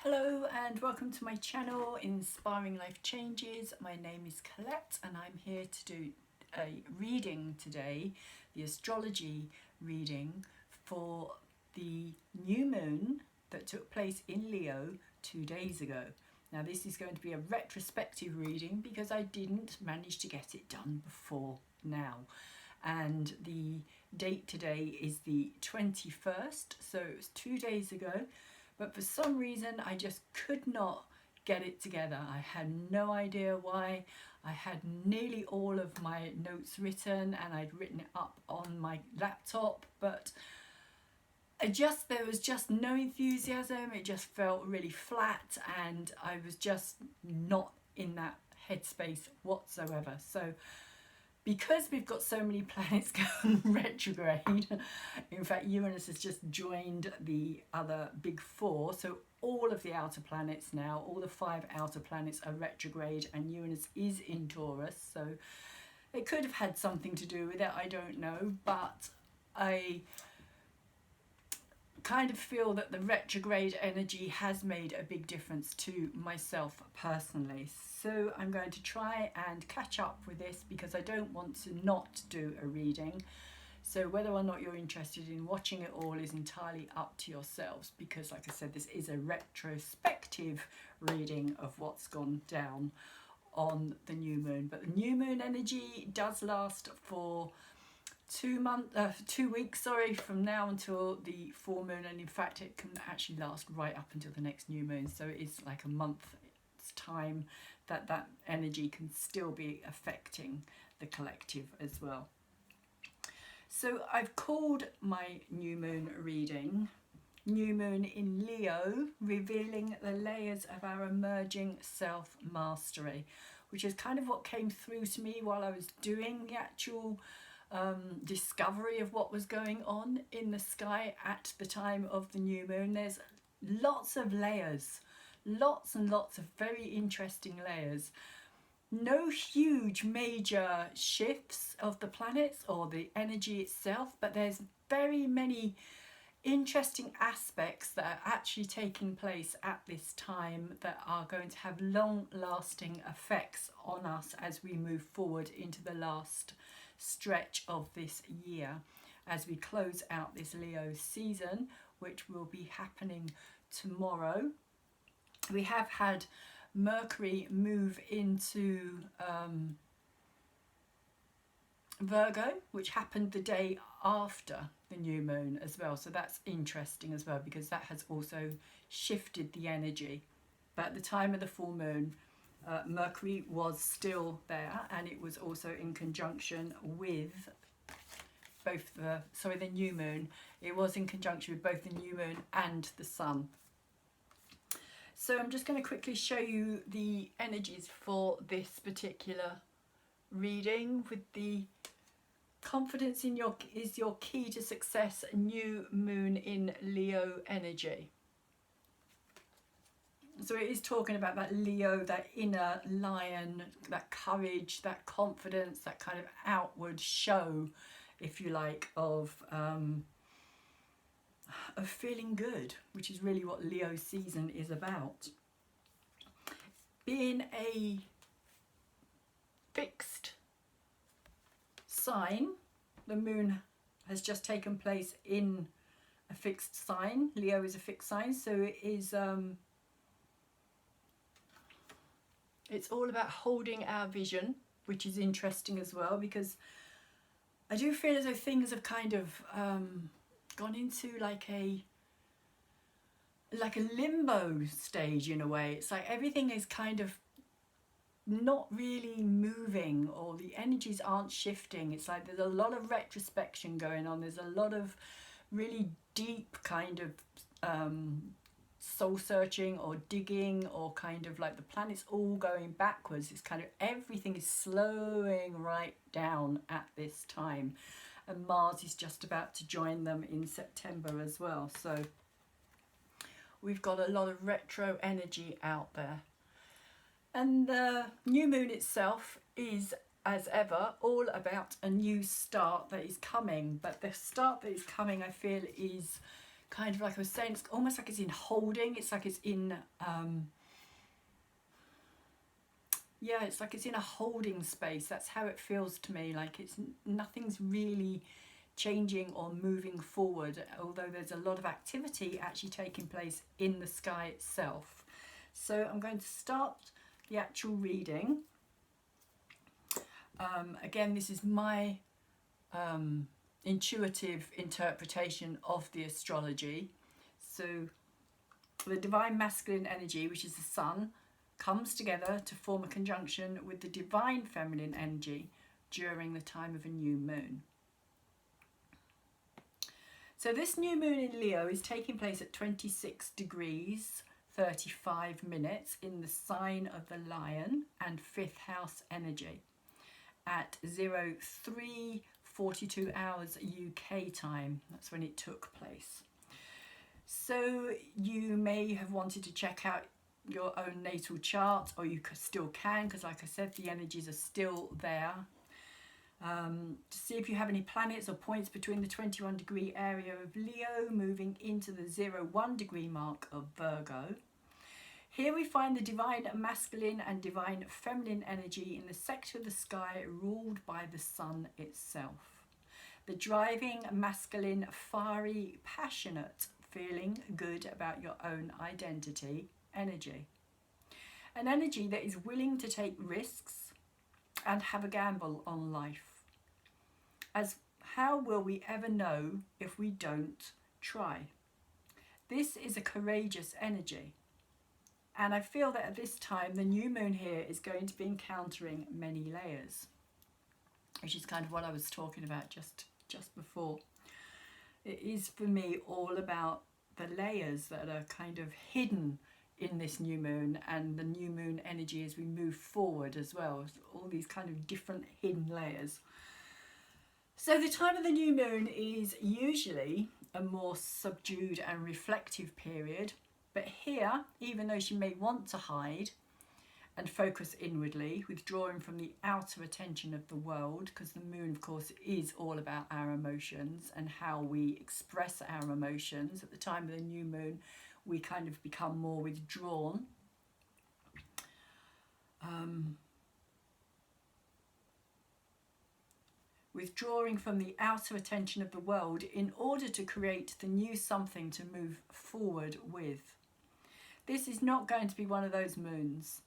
Hello and welcome to my channel, Inspiring Life Changes. My name is Colette and I'm here to do a reading today, the astrology reading for the new moon that took place in Leo 2 days ago. Now this is going to be a retrospective reading because I didn't manage to get it done before now. And the date today is the 21st, so it was 2 days ago. But for some reason, I just could not get it together. I had no idea why. I had nearly all of my notes written and I'd written it up on my laptop, but there was just no enthusiasm. It just felt really flat and I was just not in that headspace whatsoever. So because we've got so many planets going retrograde, in fact Uranus has just joined the other big four, so all of the outer planets now, all the 5 outer planets are retrograde and Uranus is in Taurus, so it could have had something to do with it, I don't know, but I kind of feel that the retrograde energy has made a big difference to myself personally. So I'm going to try and catch up with this because I don't want to not do a reading. So whether or not you're interested in watching it all is entirely up to yourselves, because like I said, this is a retrospective reading of what's gone down on the new moon. But the new moon energy does last for 2 weeks, from now until the full moon, and in fact it can actually last right up until the next new moon, so it's like a month's time that energy can still be affecting the collective as well. So I've called my new moon reading New Moon in Leo, revealing the layers of our emerging self-mastery, which is kind of what came through to me while I was doing the actual discovery of what was going on in the sky at the time of the new moon. There's lots of layers, lots and lots of very interesting layers. No huge major shifts of the planets or the energy itself, but there's very many interesting aspects that are actually taking place at this time that are going to have long-lasting effects on us as we move forward into the last stretch of this year, as we close out this Leo season, which will be happening tomorrow. We have had Mercury move into Virgo, which happened the day after the new moon as well, so that's interesting as well because that has also shifted the energy. But at the time of the full moon, Mercury was still there, and it was also in conjunction with both the new moon. It was in conjunction with both the new moon and the sun. So I'm just going to quickly show you the energies for this particular reading with the confidence in is your key to success, new moon in Leo energy. So it is talking about that Leo, that inner lion, that courage, that confidence, that kind of outward show, if you like, of feeling good, which is really what Leo season is about. Being a fixed sign, the moon has just taken place in a fixed sign. Leo is a fixed sign, so it is it's all about holding our vision, which is interesting as well, because I do feel as though things have kind of gone into like a limbo stage in a way. It's like everything is kind of not really moving, or the energies aren't shifting. It's like there's a lot of retrospection going on. There's a lot of really deep kind of soul searching or digging, or kind of like the planets all going backwards. It's kind of everything is slowing right down at this time, and Mars is just about to join them in September as well, so we've got a lot of retro energy out there. And the new moon itself is, as ever, all about a new start that is coming, but the start that is coming, I feel, is kind of, like I was saying, it's almost like it's in holding. It's like it's in, yeah, it's like it's in a holding space. That's how it feels to me. Like it's nothing's really changing or moving forward, although there's a lot of activity actually taking place in the sky itself. So I'm going to start the actual reading. Again, this is my intuitive interpretation of the astrology. So the divine masculine energy, which is the sun, comes together to form a conjunction with the divine feminine energy during the time of a new moon. So this new moon in Leo is taking place at 26 degrees 35 minutes in the sign of the Lion and 5th house energy at 03:42 hours UK time. That's when it took place. So you may have wanted to check out your own natal chart, or you still can, because like I said, the energies are still there. To see if you have any planets or points between the 21 degree area of Leo moving into the 01 degree mark of Virgo. Here we find the divine masculine and divine feminine energy in the sector of the sky ruled by the sun itself. The driving, masculine, fiery, passionate, feeling good about your own identity energy. An energy that is willing to take risks and have a gamble on life. As how will we ever know if we don't try? This is a courageous energy. And I feel that at this time, the new moon here is going to be encountering many layers, which is kind of what I was talking about just before. It is for me all about the layers that are kind of hidden in this new moon, and the new moon energy as we move forward as well. All these kind of different hidden layers. So the time of the new moon is usually a more subdued and reflective period. But here, even though she may want to hide and focus inwardly, withdrawing from the outer attention of the world, because the moon, of course, is all about our emotions and how we express our emotions. At the time of the new moon, we kind of become more withdrawn. Withdrawing from the outer attention of the world in order to create the new something to move forward with. This is not going to be one of those moons.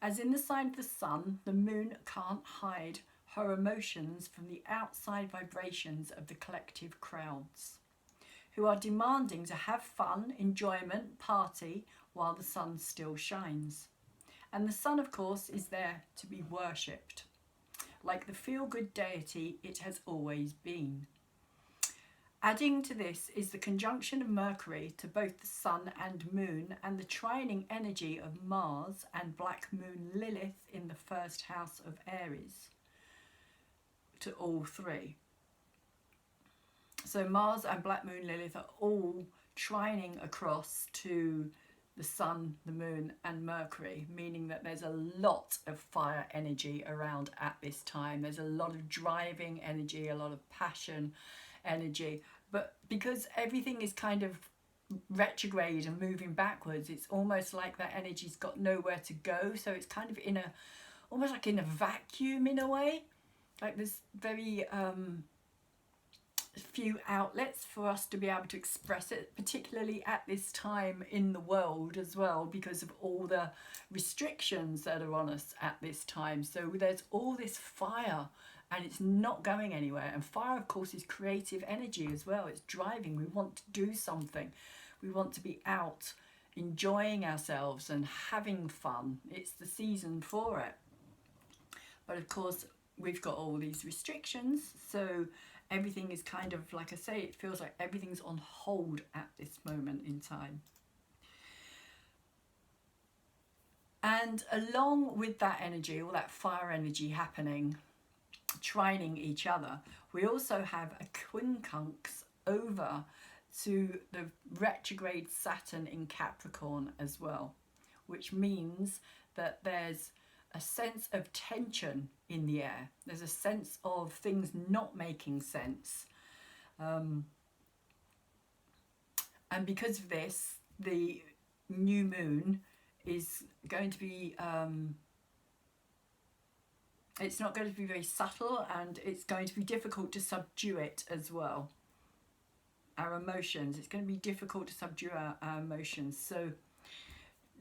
As in the sign of the sun, the moon can't hide her emotions from the outside vibrations of the collective crowds, who are demanding to have fun, enjoyment, party, while the sun still shines. And the sun, of course, is there to be worshipped, like the feel-good deity it has always been. Adding to this is the conjunction of Mercury to both the sun and moon, and the trining energy of Mars and Black Moon Lilith in the 1st house of Aries to all three. So Mars and Black Moon Lilith are all trining across to the sun, the moon and Mercury, meaning that there's a lot of fire energy around at this time. There's a lot of driving energy, a lot of passion energy, but because everything is kind of retrograde and moving backwards, it's almost like that energy's got nowhere to go. So it's kind of in a, almost like in a vacuum in a way, like there's very few outlets for us to be able to express it, particularly at this time in the world as well, because of all the restrictions that are on us at this time. So there's all this fire and it's not going anywhere. And fire, of course, is creative energy as well. It's driving. We want to do something. We want to be out enjoying ourselves and having fun. It's the season for it. But of course, we've got all these restrictions. So everything is kind of, like I say, it feels like everything's on hold at this moment in time. And along with that energy, all that fire energy happening, trining each other, we also have a quincunx over to the retrograde Saturn in Capricorn as well, which means that there's a sense of tension in the air. There's a sense of things not making sense. And because of this, the new moon is going to be, it's not going to be very subtle, and it's going to be difficult to subdue it as well. Our emotions, it's going to be difficult to subdue our emotions. So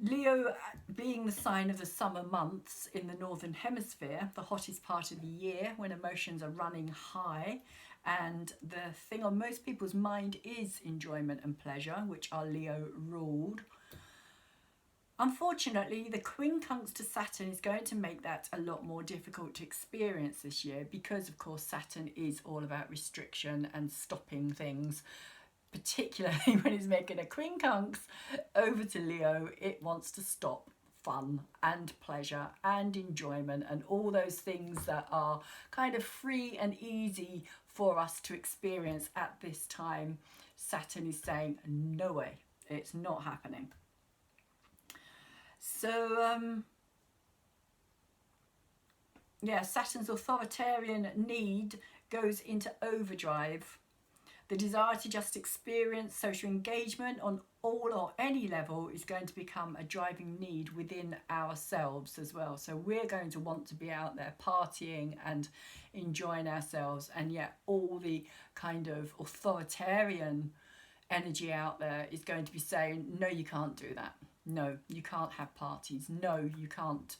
Leo, being the sign of the summer months in the northern hemisphere, the hottest part of the year when emotions are running high, and the thing on most people's mind is enjoyment and pleasure, which are Leo ruled. Unfortunately, the quincunx to Saturn is going to make that a lot more difficult to experience this year, because of course Saturn is all about restriction and stopping things. Particularly when it's making a quincunx over to Leo, it wants to stop fun and pleasure and enjoyment and all those things that are kind of free and easy for us to experience at this time. Saturn is saying, no way, it's not happening. So, yeah, Saturn's authoritarian need goes into overdrive. The desire to just experience social engagement on all or any level is going to become a driving need within ourselves as well. So we're going to want to be out there partying and enjoying ourselves, and yet all the kind of authoritarian energy out there is going to be saying, no, you can't do that. No, you can't have parties. No, you can't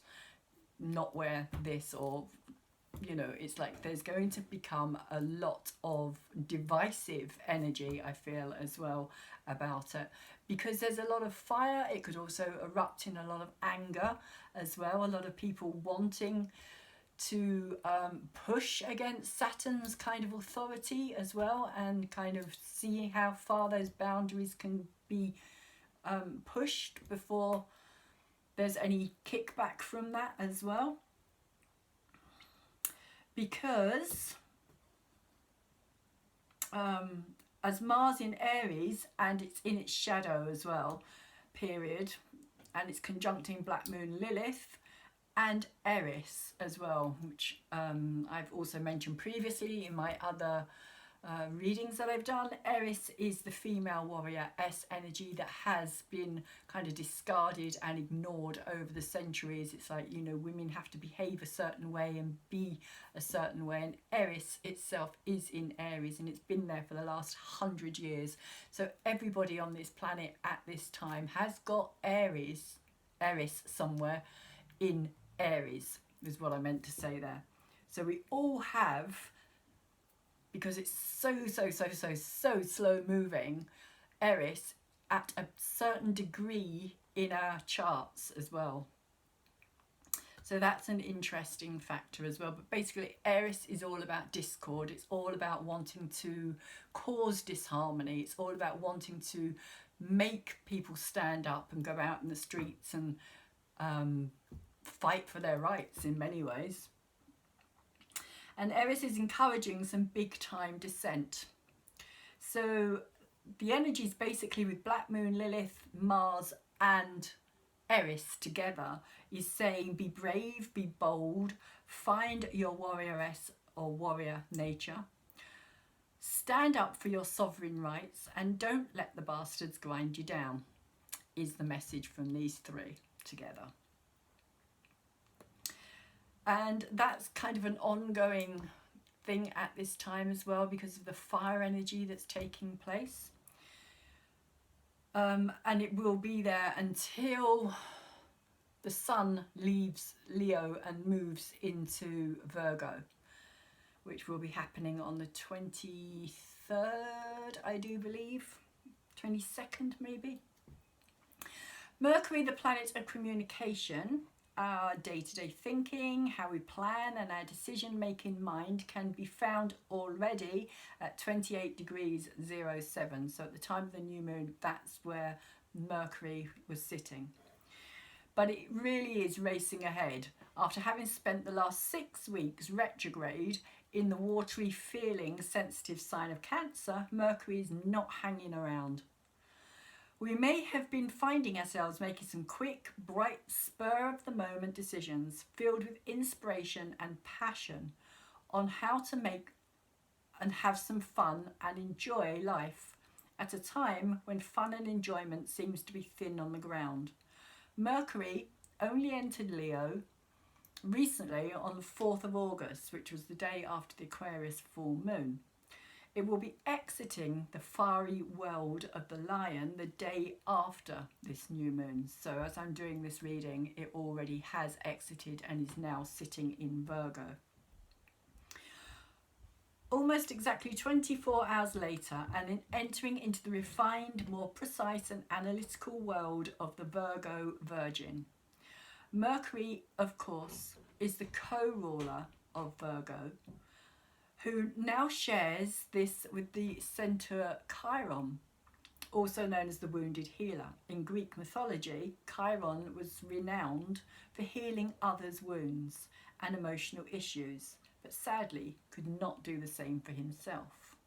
not wear this, or you know, it's like there's going to become a lot of divisive energy, I feel, as well about it, because there's a lot of fire. It could also erupt in a lot of anger as well. A lot of people wanting to push against Saturn's kind of authority as well, and kind of see how far those boundaries can be pushed before there's any kickback from that as well. Because as Mars in Aries, and it's in its shadow as well, period, and it's conjuncting Black Moon Lilith and Eris as well, which I've also mentioned previously in my other readings that I've done. Eris is the female warrior S energy that has been kind of discarded and ignored over the centuries. It's like, you know, women have to behave a certain way and be a certain way, and Eris itself is in Aries, and it's been there for the last 100 years. So everybody on this planet at this time has got Eris somewhere in Aries, is what I meant to say there. So we all have, because it's so slow moving, Eris at a certain degree in our charts as well. So that's an interesting factor as well. But basically Eris is all about discord. It's all about wanting to cause disharmony. It's all about wanting to make people stand up and go out in the streets and fight for their rights in many ways. And Eris is encouraging some big time dissent. So the energy is basically with Black Moon, Lilith, Mars and Eris together is saying, be brave, be bold, find your warrioress or warrior nature, stand up for your sovereign rights, and don't let the bastards grind you down, is the message from these three together. And that's kind of an ongoing thing at this time as well, because of the fire energy that's taking place. And it will be there until the sun leaves Leo and moves into Virgo, which will be happening on the 23rd, I do believe, 22nd maybe. Mercury, the planet of communication, our day-to-day thinking, how we plan, and our decision-making mind can be found already at 28 degrees 07. So at the time of the new moon, that's where Mercury was sitting. But it really is racing ahead. After having spent the last 6 weeks retrograde in the watery, feeling, sensitive sign of Cancer, Mercury is not hanging around. We may have been finding ourselves making some quick, bright, spur-of-the-moment decisions filled with inspiration and passion on how to make and have some fun and enjoy life at a time when fun and enjoyment seems to be thin on the ground. Mercury only entered Leo recently on the 4th of August, which was the day after the Aquarius full moon. It will be exiting the fiery world of the lion the day after this new moon. So as I'm doing this reading, it already has exited and is now sitting in Virgo. Almost exactly 24 hours later, and in entering into the refined, more precise and analytical world of the Virgo Virgin. Mercury, of course, is the co-ruler of Virgo, who now shares this with the centaur Chiron, also known as the wounded healer. In Greek mythology, Chiron was renowned for healing others' wounds and emotional issues, but sadly could not do the same for himself.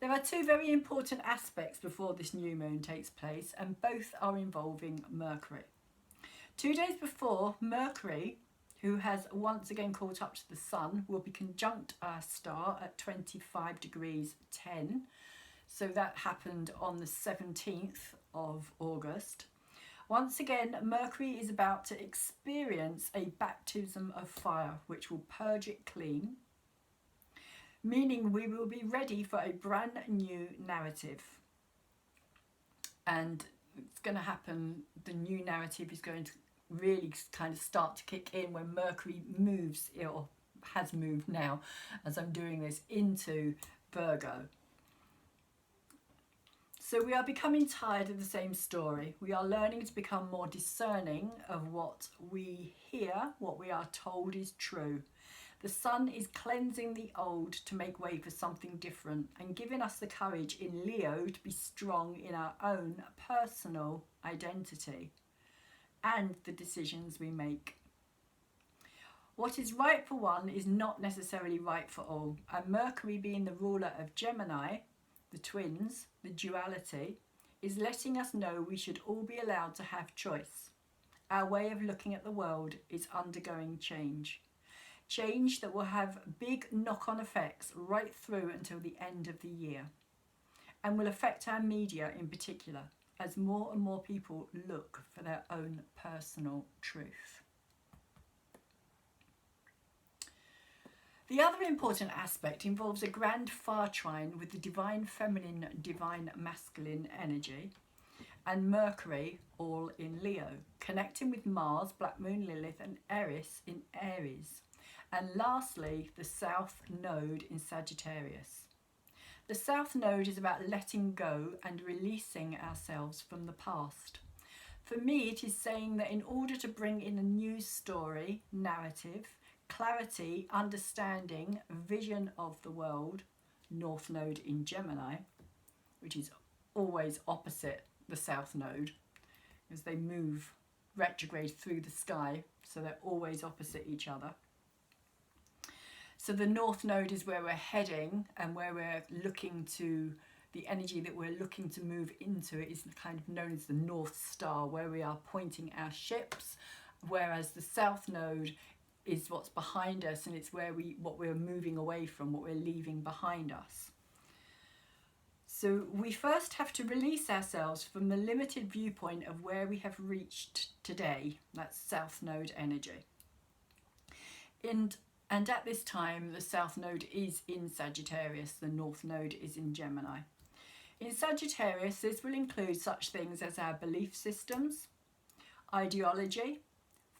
There are two very important aspects before this new moon takes place, and both are involving Mercury. 2 days before, Mercury, who has once again caught up to the Sun, will be conjunct our star at 25 degrees 10. So that happened on the 17th of August. Once again, Mercury is about to experience a baptism of fire, which will purge it clean, meaning we will be ready for a brand new narrative. And it's going to happen, the new narrative is going to really kind of start to kick in when Mercury moves, or has moved now as I'm doing this, into Virgo. So we are becoming tired of the same story. We are learning to become more discerning of what we hear, what we are told is true. The Sun is cleansing the old to make way for something different, and giving us the courage in Leo to be strong in our own personal identity and the decisions we make. What is right for one is not necessarily right for all, and Mercury, being the ruler of Gemini, the twins, the duality, is letting us know we should all be allowed to have choice. Our way of looking at the world is undergoing change. Change that will have big knock-on effects right through until the end of the year, and will affect our media in particular, as more and more people look for their own personal truth. The other important aspect involves a grand far trine with the divine feminine, divine masculine energy, and Mercury, all in Leo, connecting with Mars, Black Moon Lilith and Eris in Aries, and lastly the South Node in Sagittarius. The South Node is about letting go and releasing ourselves from the past. For me, it is saying that in order to bring in a new story, narrative, clarity, understanding, vision of the world, North Node in Gemini, which is always opposite the South Node, as they move retrograde through the sky, so they're always opposite each other. So the North Node is where we're heading, and where we're looking to, the energy that we're looking to move into it is kind of known as the North Star, where we are pointing our ships, whereas the South Node is what's behind us, and it's where what we're moving away from, what we're leaving behind us. So we first have to release ourselves from the limited viewpoint of where we have reached today. That's South Node energy. And at this time, the South Node is in Sagittarius, the North Node is in Gemini. In Sagittarius, this will include such things as our belief systems, ideology,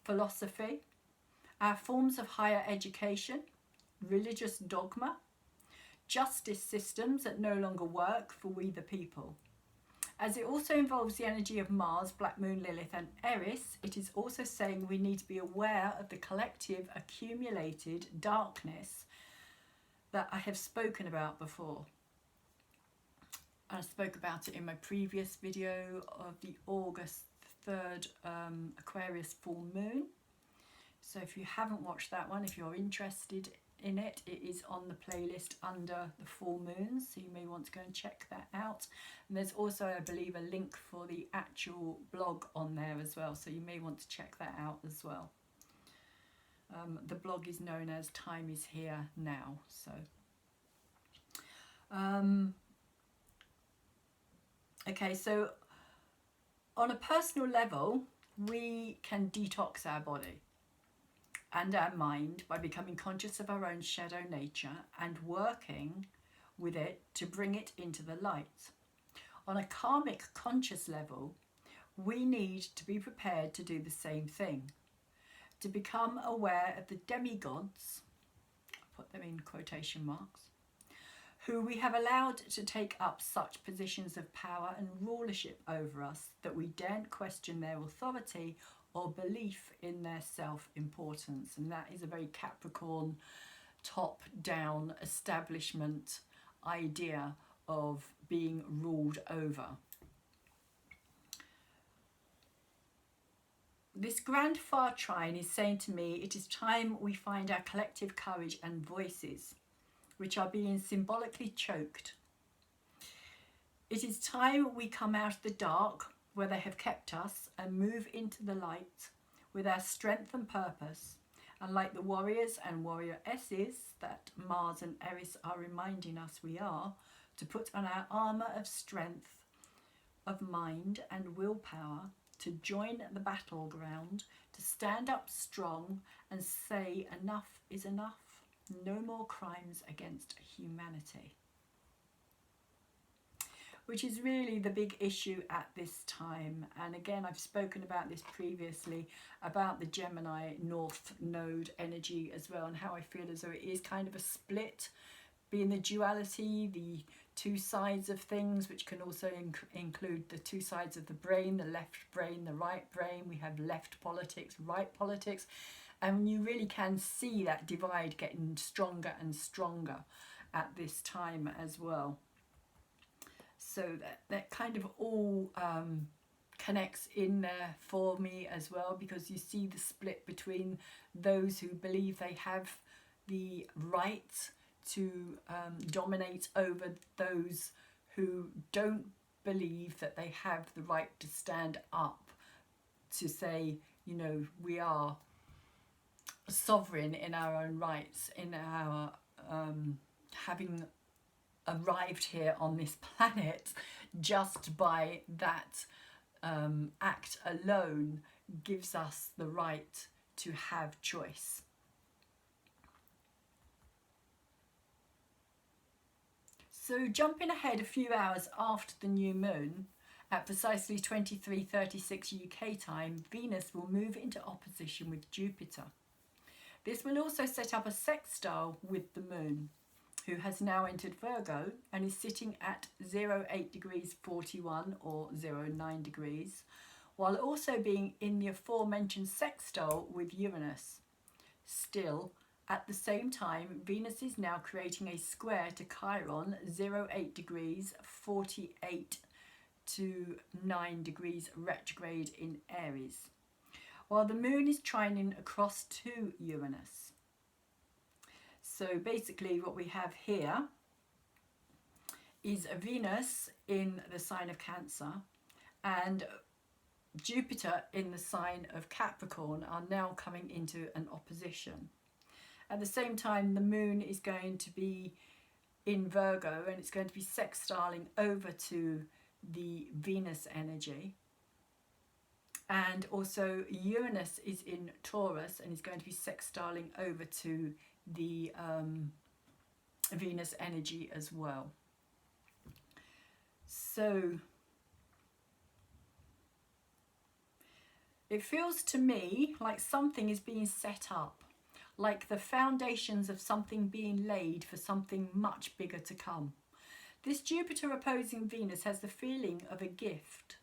philosophy, our forms of higher education, religious dogma, justice systems that no longer work for we the people. As it also involves the energy of Mars, Black Moon Lilith and Eris, it is also saying we need to be aware of the collective accumulated darkness that I have spoken about before. I spoke about it in my previous video of the August 3rd Aquarius full moon. So if you haven't watched that one, if you're interested in it, it is on the playlist under the full moons, so you may want to go and check that out. And there's also, I believe, a link for the actual blog on there as well, so you may want to check that out as well. The blog is known as Time Is Here Now. So Okay, so on a personal level, we can detox our body and our mind by becoming conscious of our own shadow nature and working with it to bring it into the light. On a karmic conscious level, we need to be prepared to do the same thing, to become aware of the demigods, put them in quotation marks, who we have allowed to take up such positions of power and rulership over us that we daren't question their authority or belief in their self-importance. And that is a very Capricorn, top-down establishment idea of being ruled over. This grand far trine is saying to me, it is time we find our collective courage and voices, which are being symbolically choked. It is time we come out of the dark where they have kept us and move into the light with our strength and purpose. And like the warriors and warrioresses that Mars and Eris are reminding us we are, to put on our armour of strength, of mind and willpower, to join the battleground, to stand up strong and say enough is enough. No more crimes against humanity. Which is really the big issue at this time. And again, I've spoken about this previously, about the Gemini North Node energy as well, and how I feel as though it is kind of a split, being the duality, the two sides of things, which can also include the two sides of the brain, the left brain, the right brain. We have left politics, right politics. And you really can see that divide getting stronger and stronger at this time as well. So that kind of all connects in there for me as well, because you see the split between those who believe they have the right to dominate over those who don't believe that they have the right to stand up to say, you know, we are sovereign in our own rights, in our having arrived here on this planet. Just by that act alone gives us the right to have choice. So jumping ahead a few hours after the new moon, at precisely 23:36 UK time, Venus will move into opposition with Jupiter. This will also set up a sextile with the moon, who has now entered Virgo and is sitting at 08 degrees 41 or 09 degrees, while also being in the aforementioned sextile with Uranus. Still, at the same time, Venus is now creating a square to Chiron, 08 degrees 48 to 9 degrees retrograde in Aries, while the moon is trining across to Uranus. So basically what we have here is a Venus in the sign of Cancer and Jupiter in the sign of Capricorn are now coming into an opposition. At the same time, the moon is going to be in Virgo and it's going to be sextiling over to the Venus energy. And also Uranus is in Taurus and is going to be sextiling over to the Venus energy as well. So it feels to me like something is being set up, like the foundations of something being laid for something much bigger to come. This Jupiter opposing Venus has the feeling of a gift,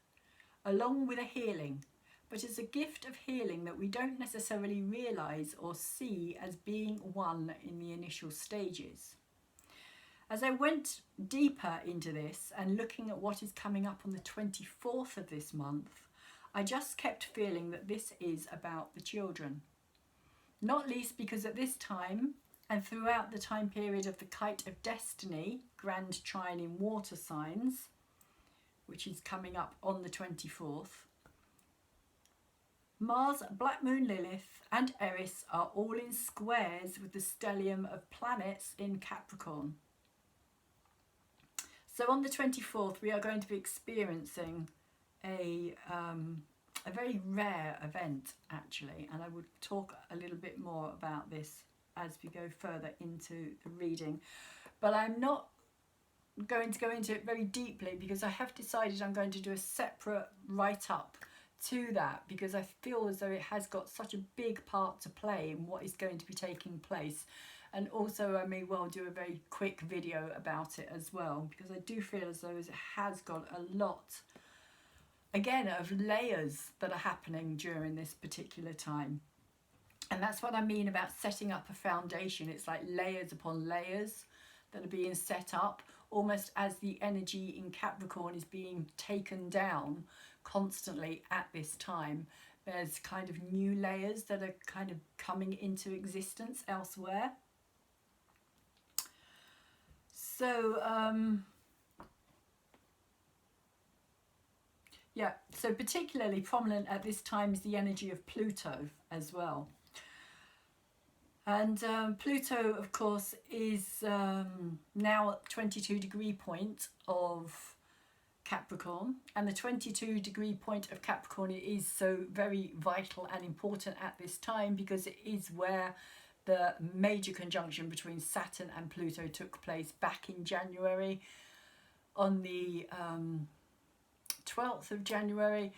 along with a healing, but it's a gift of healing that we don't necessarily realise or see as being one in the initial stages. As I went deeper into this and looking at what is coming up on the 24th of this month, I just kept feeling that this is about the children. Not least because at this time, and throughout the time period of the Kite of Destiny, grand trine in water signs, which is coming up on the 24th, Mars, Black Moon Lilith and Eris are all in squares with the stellium of planets in Capricorn. So on the 24th, we are going to be experiencing a very rare event, actually, and I would talk a little bit more about this as we go further into the reading. But I'm not going to go into it very deeply because I have decided I'm going to do a separate write-up to that, because I feel as though it has got such a big part to play in what is going to be taking place. And also I may well do a very quick video about it as well, because I do feel as though it has got a lot, again, of layers that are happening during this particular time. And that's what I mean about setting up a foundation. It's like layers upon layers that are being set up, almost as the energy in Capricorn is being taken down constantly at this time. There's kind of new layers that are kind of coming into existence elsewhere. So yeah, so particularly prominent at this time is the energy of Pluto as well. And Pluto, of course, is now at 22 degree point of Capricorn, and the 22 degree point of Capricorn is so very vital and important at this time, because it is where the major conjunction between Saturn and Pluto took place back in January, on the 12th of January,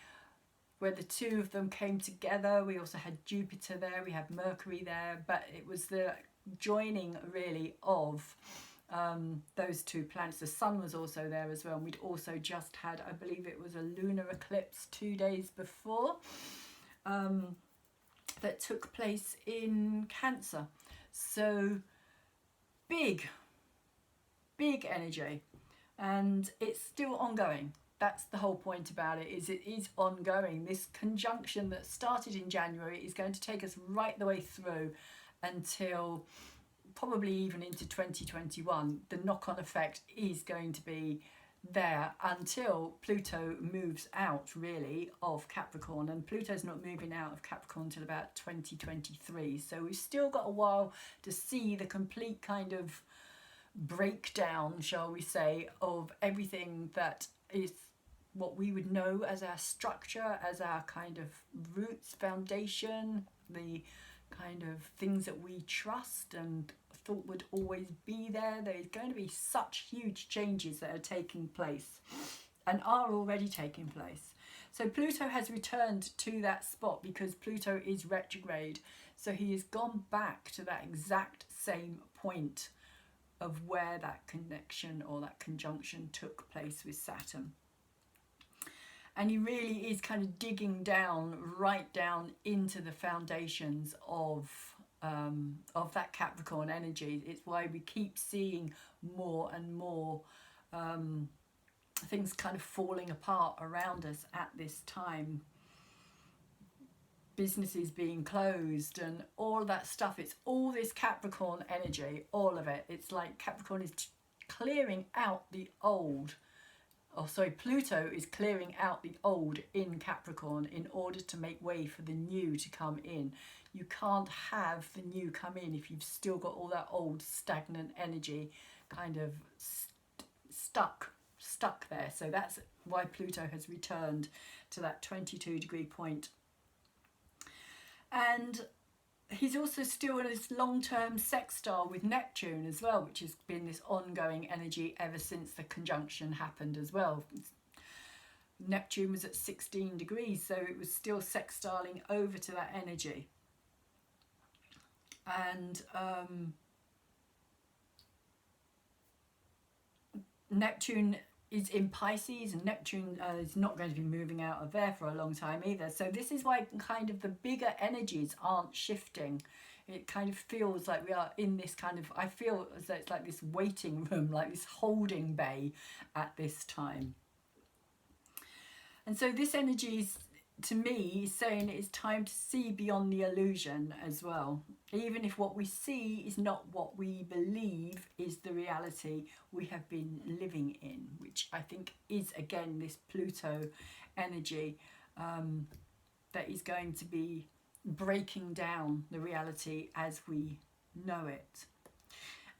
where the two of them came together. We also had Jupiter there, we had Mercury there, but it was the joining really of those two planets. The sun was also there as well, and we'd also just had, I believe it was a lunar eclipse 2 days before that took place in Cancer. So big energy, and it's still ongoing. That's the whole point about it, is it is ongoing. This conjunction that started in January is going to take us right the way through until probably even into 2021. The knock-on effect is going to be there until Pluto moves out really of Capricorn, and Pluto's not moving out of Capricorn until about 2023. So we've still got a while to see the complete kind of breakdown, shall we say, of everything that is what we would know as our structure, as our kind of roots, foundation, the kind of things that we trust and thought would always be there. There's going to be such huge changes that are taking place and are already taking place. So Pluto has returned to that spot because Pluto is retrograde. So he has gone back to that exact same point of where that connection or that conjunction took place with Saturn. And he really is kind of digging down, right down into the foundations of that Capricorn energy. It's why we keep seeing more and more things kind of falling apart around us at this time. Businesses being closed and all of that stuff. It's all this Capricorn energy, all of it. It's like Capricorn is clearing out the old. Pluto is clearing out the old in Capricorn in order to make way for the new to come in. You can't have the new come in if you've still got all that old stagnant energy kind of stuck there. So that's why Pluto has returned to that 22 degree point. And he's also still in this long-term sextile with Neptune as well, which has been this ongoing energy ever since the conjunction happened as well. Neptune was at 16 degrees, so it was still sextiling over to that energy. And Neptune is in Pisces, and Neptune is not going to be moving out of there for a long time either. So this is why kind of the bigger energies aren't shifting. It kind of feels like we are in this kind of, I feel as though it's like this waiting room, like this holding bay at this time. And so this energy is, to me, is saying it's time to see beyond the illusion as well. Even if what we see is not what we believe is the reality we have been living in, which I think is, again, this Pluto energy that is going to be breaking down the reality as we know it.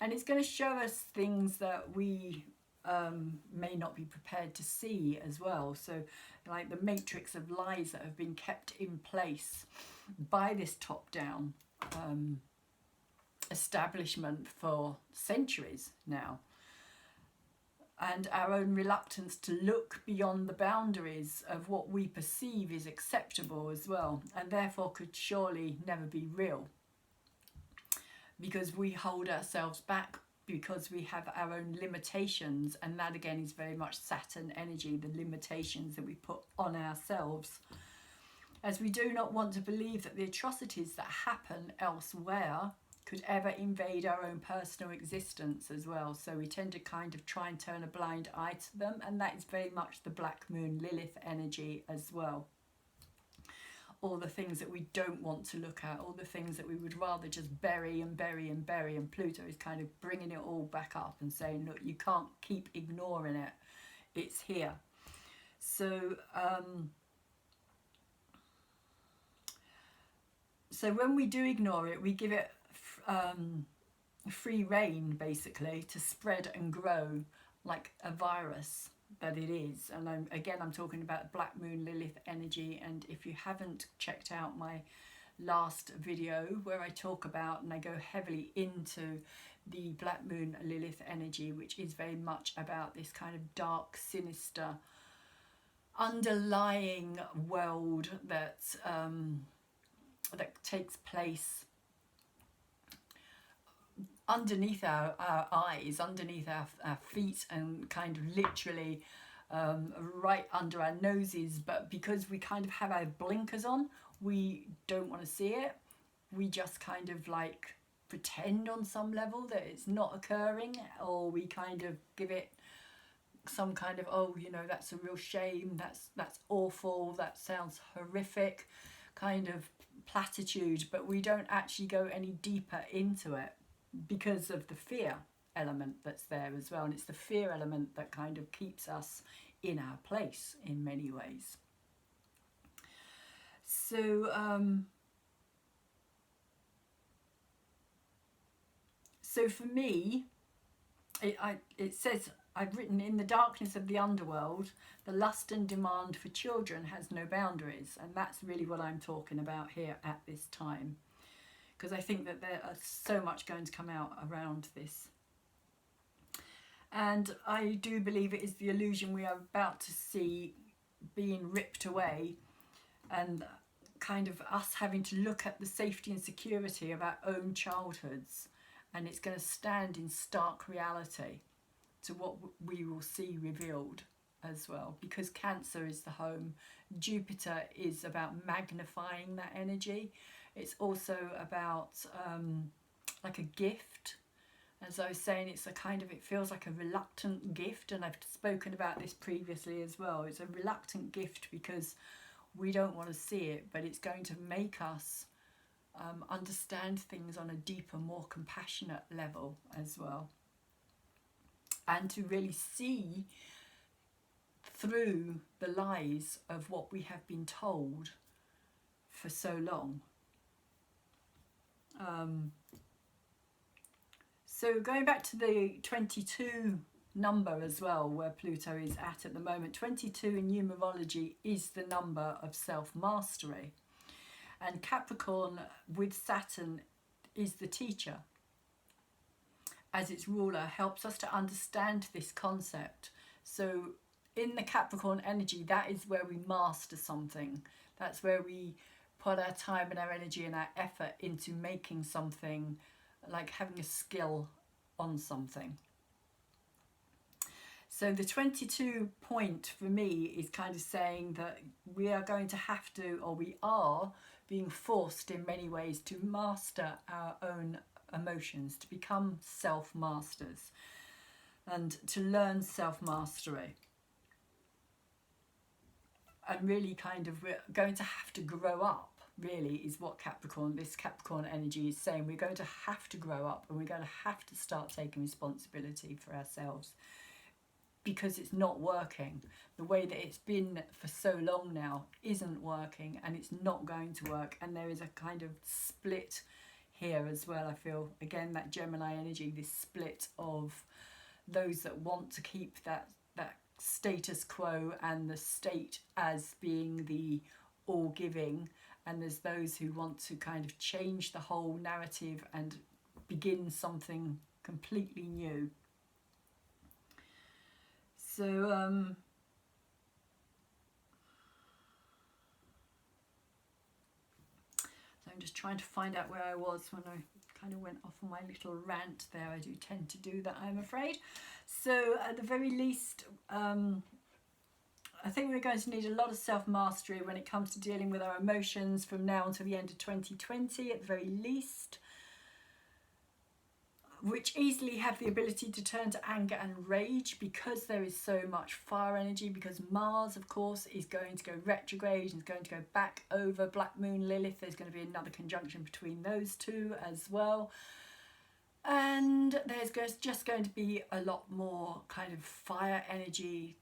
And it's going to show us things that we may not be prepared to see as well. So like the matrix of lies that have been kept in place by this top-down establishment for centuries now, and our own reluctance to look beyond the boundaries of what we perceive is acceptable as well, and therefore could surely never be real, because we hold ourselves back because we have our own limitations, and that again is very much Saturn energy, the limitations that we put on ourselves, as we do not want to believe that the atrocities that happen elsewhere could ever invade our own personal existence as well. So we tend to kind of try and turn a blind eye to them, and that is very much the Black Moon Lilith energy as well. All the things that we don't want to look at, all the things that we would rather just bury and bury and bury, and Pluto is kind of bringing it all back up and saying, look, you can't keep ignoring it, it's here. So so when we do ignore it, we give it free rein basically to spread and grow like a virus that it is. And I'm talking about Black Moon Lilith energy, and if you haven't checked out my last video where I talk about and I go heavily into the Black Moon Lilith energy, which is very much about this kind of dark, sinister underlying world that that takes place underneath our eyes, underneath our feet, and kind of literally right under our noses, but because we kind of have our blinkers on, we don't want to see it. We just kind of like pretend on some level that it's not occurring, or we kind of give it some kind of, oh, you know, that's a real shame, that's awful, that sounds horrific kind of platitude, but we don't actually go any deeper into it because of the fear element that's there as well. And it's the fear element that kind of keeps us in our place in many ways. So so for me, it says, I've written, in the darkness of the underworld, the lust and demand for children has no boundaries. And that's really what I'm talking about here at this time, because I think that there is so much going to come out around this. And I do believe it is the illusion we are about to see being ripped away, and kind of us having to look at the safety and security of our own childhoods, and it's going to stand in stark reality to what we will see revealed as well, because Cancer is the home. Jupiter is about magnifying that energy. It's also about like a gift. As I was saying, it's a kind of, it feels like a reluctant gift, and I've spoken about this previously as well. It's a reluctant gift because we don't want to see it, but it's going to make us understand things on a deeper, more compassionate level as well, and to really see through the lies of what we have been told for so long. So going back to the 22 number as well, where Pluto is at the moment, 22 in numerology is the number of self-mastery. And Capricorn with Saturn is the teacher. As its ruler, helps us to understand this concept. So in the Capricorn energy, that is where we master something. That's where we put our time and our energy and our effort into making something, like having a skill on something. So the 22 point for me is kind of saying that we are going to have to, or we are being forced in many ways to master our own emotions, to become self-masters and to learn self-mastery. And really kind of, we're going to have to grow up, really, is what this Capricorn energy is saying. We're going to have to grow up, and we're going to have to start taking responsibility for ourselves, because it's not working. The way that it's been for so long now isn't working, and it's not going to work. And there is a kind of split here as well, I feel. Again, that Gemini energy, this split of those that want to keep that status quo and the state as being the all giving, and there's those who want to kind of change the whole narrative and begin something completely new. So I'm just trying to find out where I was when I kind of went off on my little rant there. I do tend to do that, I'm afraid. So at the very least, I think we're going to need a lot of self-mastery when it comes to dealing with our emotions from now until the end of 2020 at the very least, which easily have the ability to turn to anger and rage because there is so much fire energy, because Mars, of course, is going to go retrograde and is going to go back over Black Moon Lilith. There's going to be another conjunction between those two as well. And there's just going to be a lot more kind of fire energy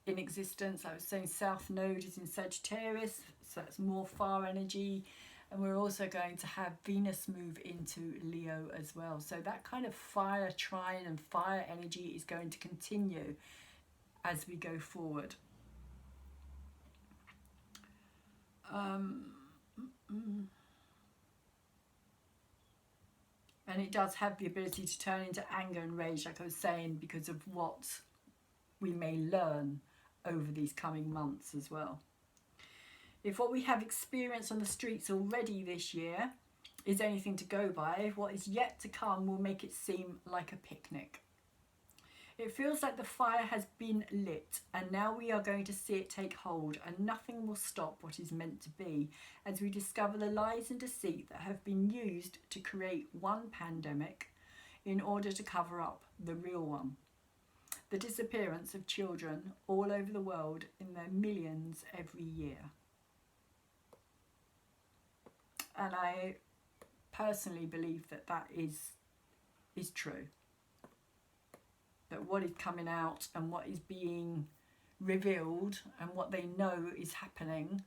in existence. I was saying South Node is in Sagittarius, so that's more fire energy. And we're also going to have Venus move into Leo as well. So that kind of fire trine and fire energy is going to continue as we go forward. And it does have the ability to turn into anger and rage, like I was saying, because of what we may learn over these coming months as well. If what we have experienced on the streets already this year is anything to go by, what is yet to come will make it seem like a picnic. It feels like the fire has been lit, and now we are going to see it take hold, and nothing will stop what is meant to be as we discover the lies and deceit that have been used to create one pandemic in order to cover up the real one. The disappearance of children all over the world in their millions every year. And I personally believe that that is true. That what is coming out and what is being revealed and what they know is happening,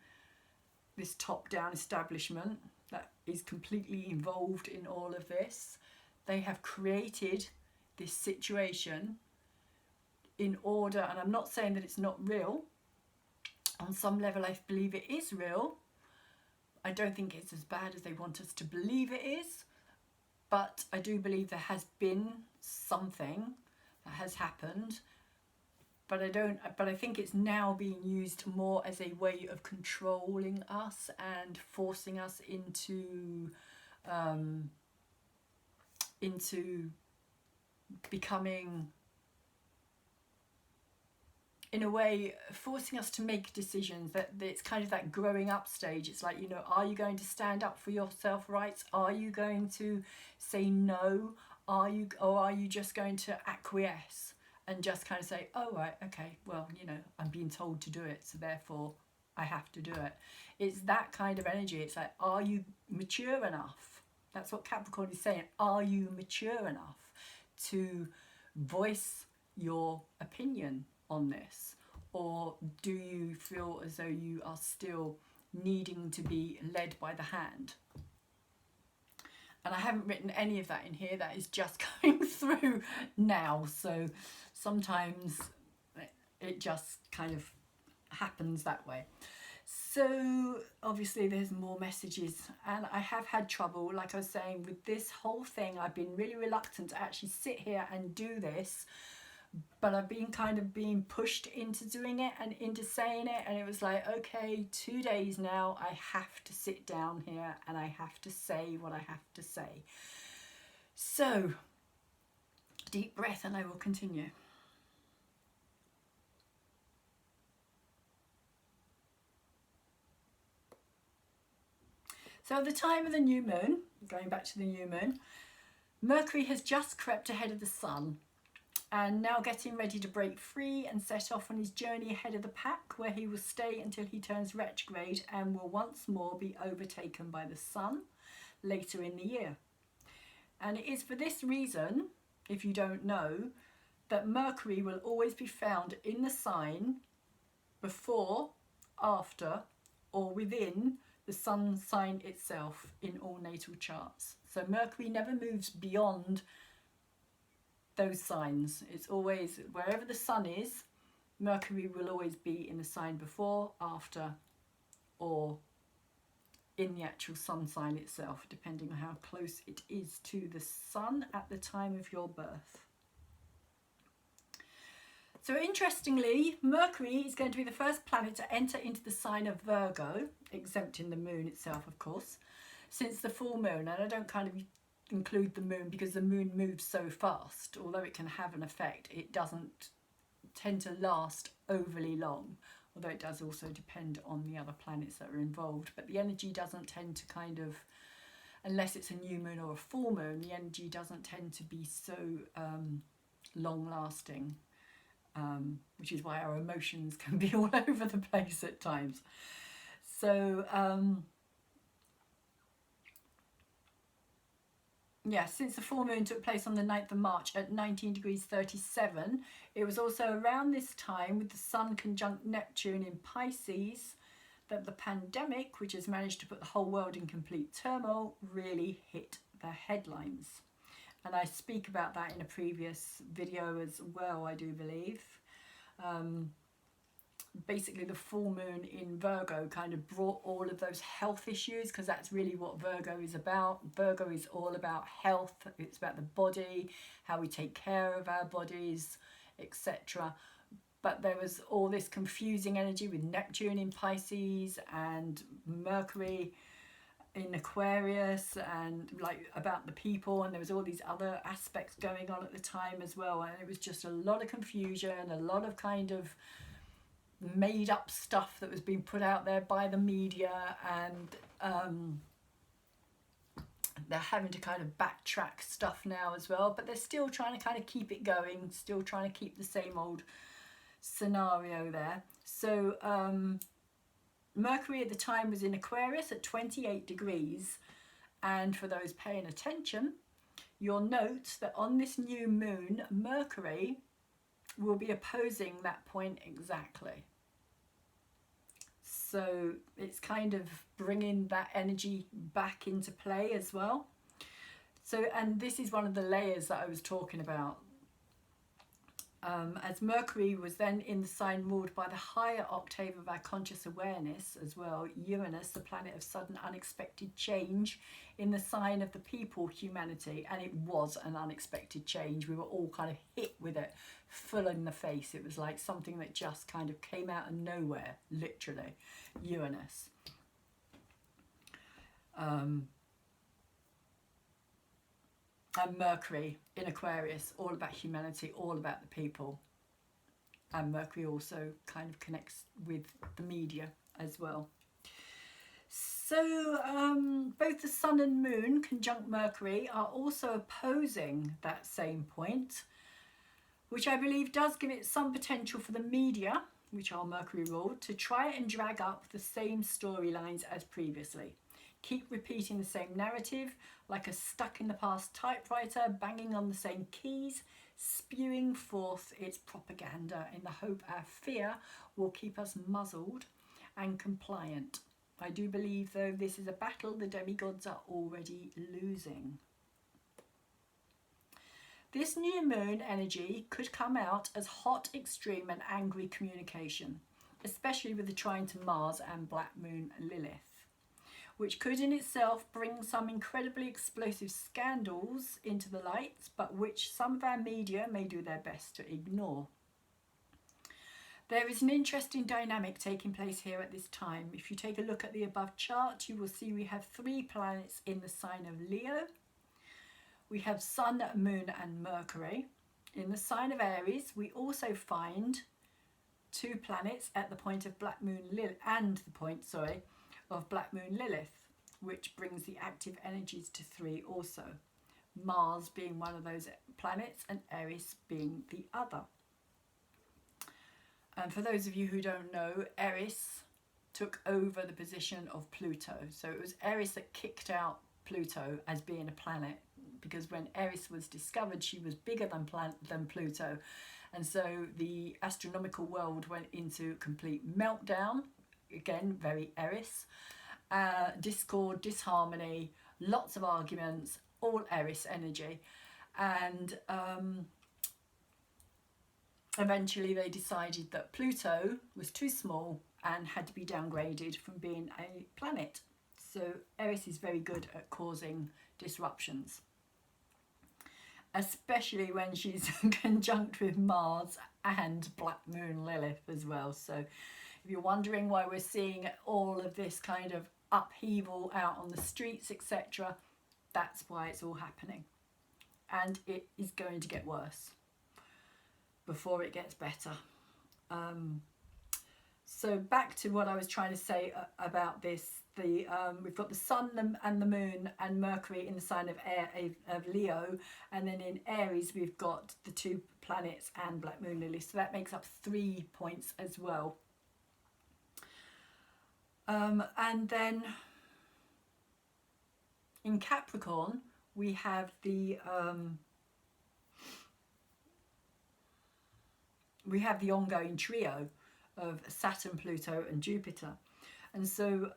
this top-down establishment that is completely involved in all of this, they have created this situation in order, and I'm not saying that it's not real. On some level I believe it is real. I don't think it's as bad as they want us to believe it is, but I do believe there has been something that has happened, but I think it's now being used more as a way of controlling us and forcing us into becoming, in a way, forcing us to make decisions. That it's kind of that growing up stage. It's like, you know, are you going to stand up for your self-rights? Are you going to say no? Or are you just going to acquiesce and just kind of say, oh, right, okay, well, you know, I'm being told to do it, so therefore I have to do it. It's that kind of energy. It's like, are you mature enough? That's what Capricorn is saying. Are you mature enough to voice your opinion on this? Or do you feel as though you are still needing to be led by the hand? And I haven't written any of that in here. That is just coming through now. So sometimes it just kind of happens that way. So obviously there's more messages, and I have had trouble, like I was saying, with this whole thing. I've been really reluctant to actually sit here and do this, but I've been kind of being pushed into doing it and into saying it, and it was like, okay, 2 days now, I have to sit down here and I have to say what I have to say. So, deep breath and I will continue. So at the time of the new moon, going back to the new moon, Mercury has just crept ahead of the Sun, and now getting ready to break free and set off on his journey ahead of the pack, where he will stay until he turns retrograde and will once more be overtaken by the Sun later in the year. And it is for this reason, if you don't know, that Mercury will always be found in the sign before, after, or within the Sun sign itself in all natal charts. So Mercury never moves beyond those signs. It's always, wherever the sun is, Mercury will always be in the sign before, after, or in the actual sun sign itself, depending on how close it is to the sun at the time of your birth. So interestingly, Mercury is going to be the first planet to enter into the sign of Virgo, exempting the moon itself, of course, since the full moon. And I don't kind of include the moon because the moon moves so fast. Although it can have an effect, it doesn't tend to last overly long, although it does also depend on the other planets that are involved. But the energy doesn't tend to kind of, unless it's a new moon or a full moon, the energy doesn't tend to be so long lasting, which is why our emotions can be all over the place at times. So yeah, since the full moon took place on the 9th of March at 19 degrees 37, it was also around this time, with the Sun conjunct Neptune in Pisces, that the pandemic, which has managed to put the whole world in complete turmoil, really hit the headlines. And I speak about that in a previous video as well, I do believe. Basically the full moon in Virgo kind of brought all of those health issues, because that's really what Virgo is about. Virgo is all about health. It's about the body, how we take care of our bodies, etc. But there was all this confusing energy with Neptune in Pisces and Mercury in Aquarius, and like about the people, and there was all these other aspects going on at the time as well, and it was just a lot of confusion, a lot of kind of made up stuff that was being put out there by the media, and they're having to kind of backtrack stuff now as well, but they're still trying to kind of keep it going, still trying to keep the same old scenario there. So Mercury at the time was in Aquarius at 28 degrees, and for those paying attention, you'll note that on this new moon, Mercury will be opposing that point exactly. So it's kind of bringing that energy back into play as well. So, and this is one of the layers that I was talking about. As Mercury was then in the sign ruled by the higher octave of our conscious awareness as well, Uranus, the planet of sudden unexpected change in the sign of the people, humanity, and it was an unexpected change. We were all kind of hit with it full in the face. It was like something that just kind of came out of nowhere, literally, Uranus. And Mercury in Aquarius, all about humanity, all about the people. And Mercury also kind of connects with the media as well. So both the Sun and Moon conjunct Mercury are also opposing that same point, which I believe does give it some potential for the media, which are Mercury ruled, to try and drag up the same storylines as previously. Keep repeating the same narrative, like a stuck in the past typewriter, banging on the same keys, spewing forth its propaganda in the hope our fear will keep us muzzled and compliant. I do believe, though, this is a battle the demigods are already losing. This new moon energy could come out as hot, extreme and angry communication, especially with the trine to Mars and Black Moon Lilith, which could in itself bring some incredibly explosive scandals into the light, but which some of our media may do their best to ignore. There is an interesting dynamic taking place here at this time. If you take a look at the above chart, you will see we have 3 planets in the sign of Leo. We have Sun, Moon and Mercury. In the sign of Aries, we also find 2 planets at the point of Black Moon Lilith, and the point, of Black Moon Lilith, which brings the active energies to 3 also. Mars being one of those planets and Eris being the other. And for those of you who don't know, Eris took over the position of Pluto. So it was Eris that kicked out Pluto as being a planet, because when Eris was discovered, she was bigger than Pluto. And so the astronomical world went into complete meltdown. Again, very Eris. Discord, disharmony, lots of arguments, all Eris energy. And eventually they decided that Pluto was too small and had to be downgraded from being a planet. So Eris is very good at causing disruptions, especially when she's conjunct with Mars and Black Moon Lilith as well. So if you're wondering why we're seeing all of this kind of upheaval out on the streets, etc., that's why it's all happening. And it is going to get worse before it gets better. So back to what I was trying to say about this. We've got the Sun and the Moon and Mercury in the sign of Leo, and then in Aries we've got the 2 planets and Black Moon Lilith. So that makes up 3 points as well. And then in Capricorn we have the ongoing trio of Saturn, Pluto and Jupiter. And so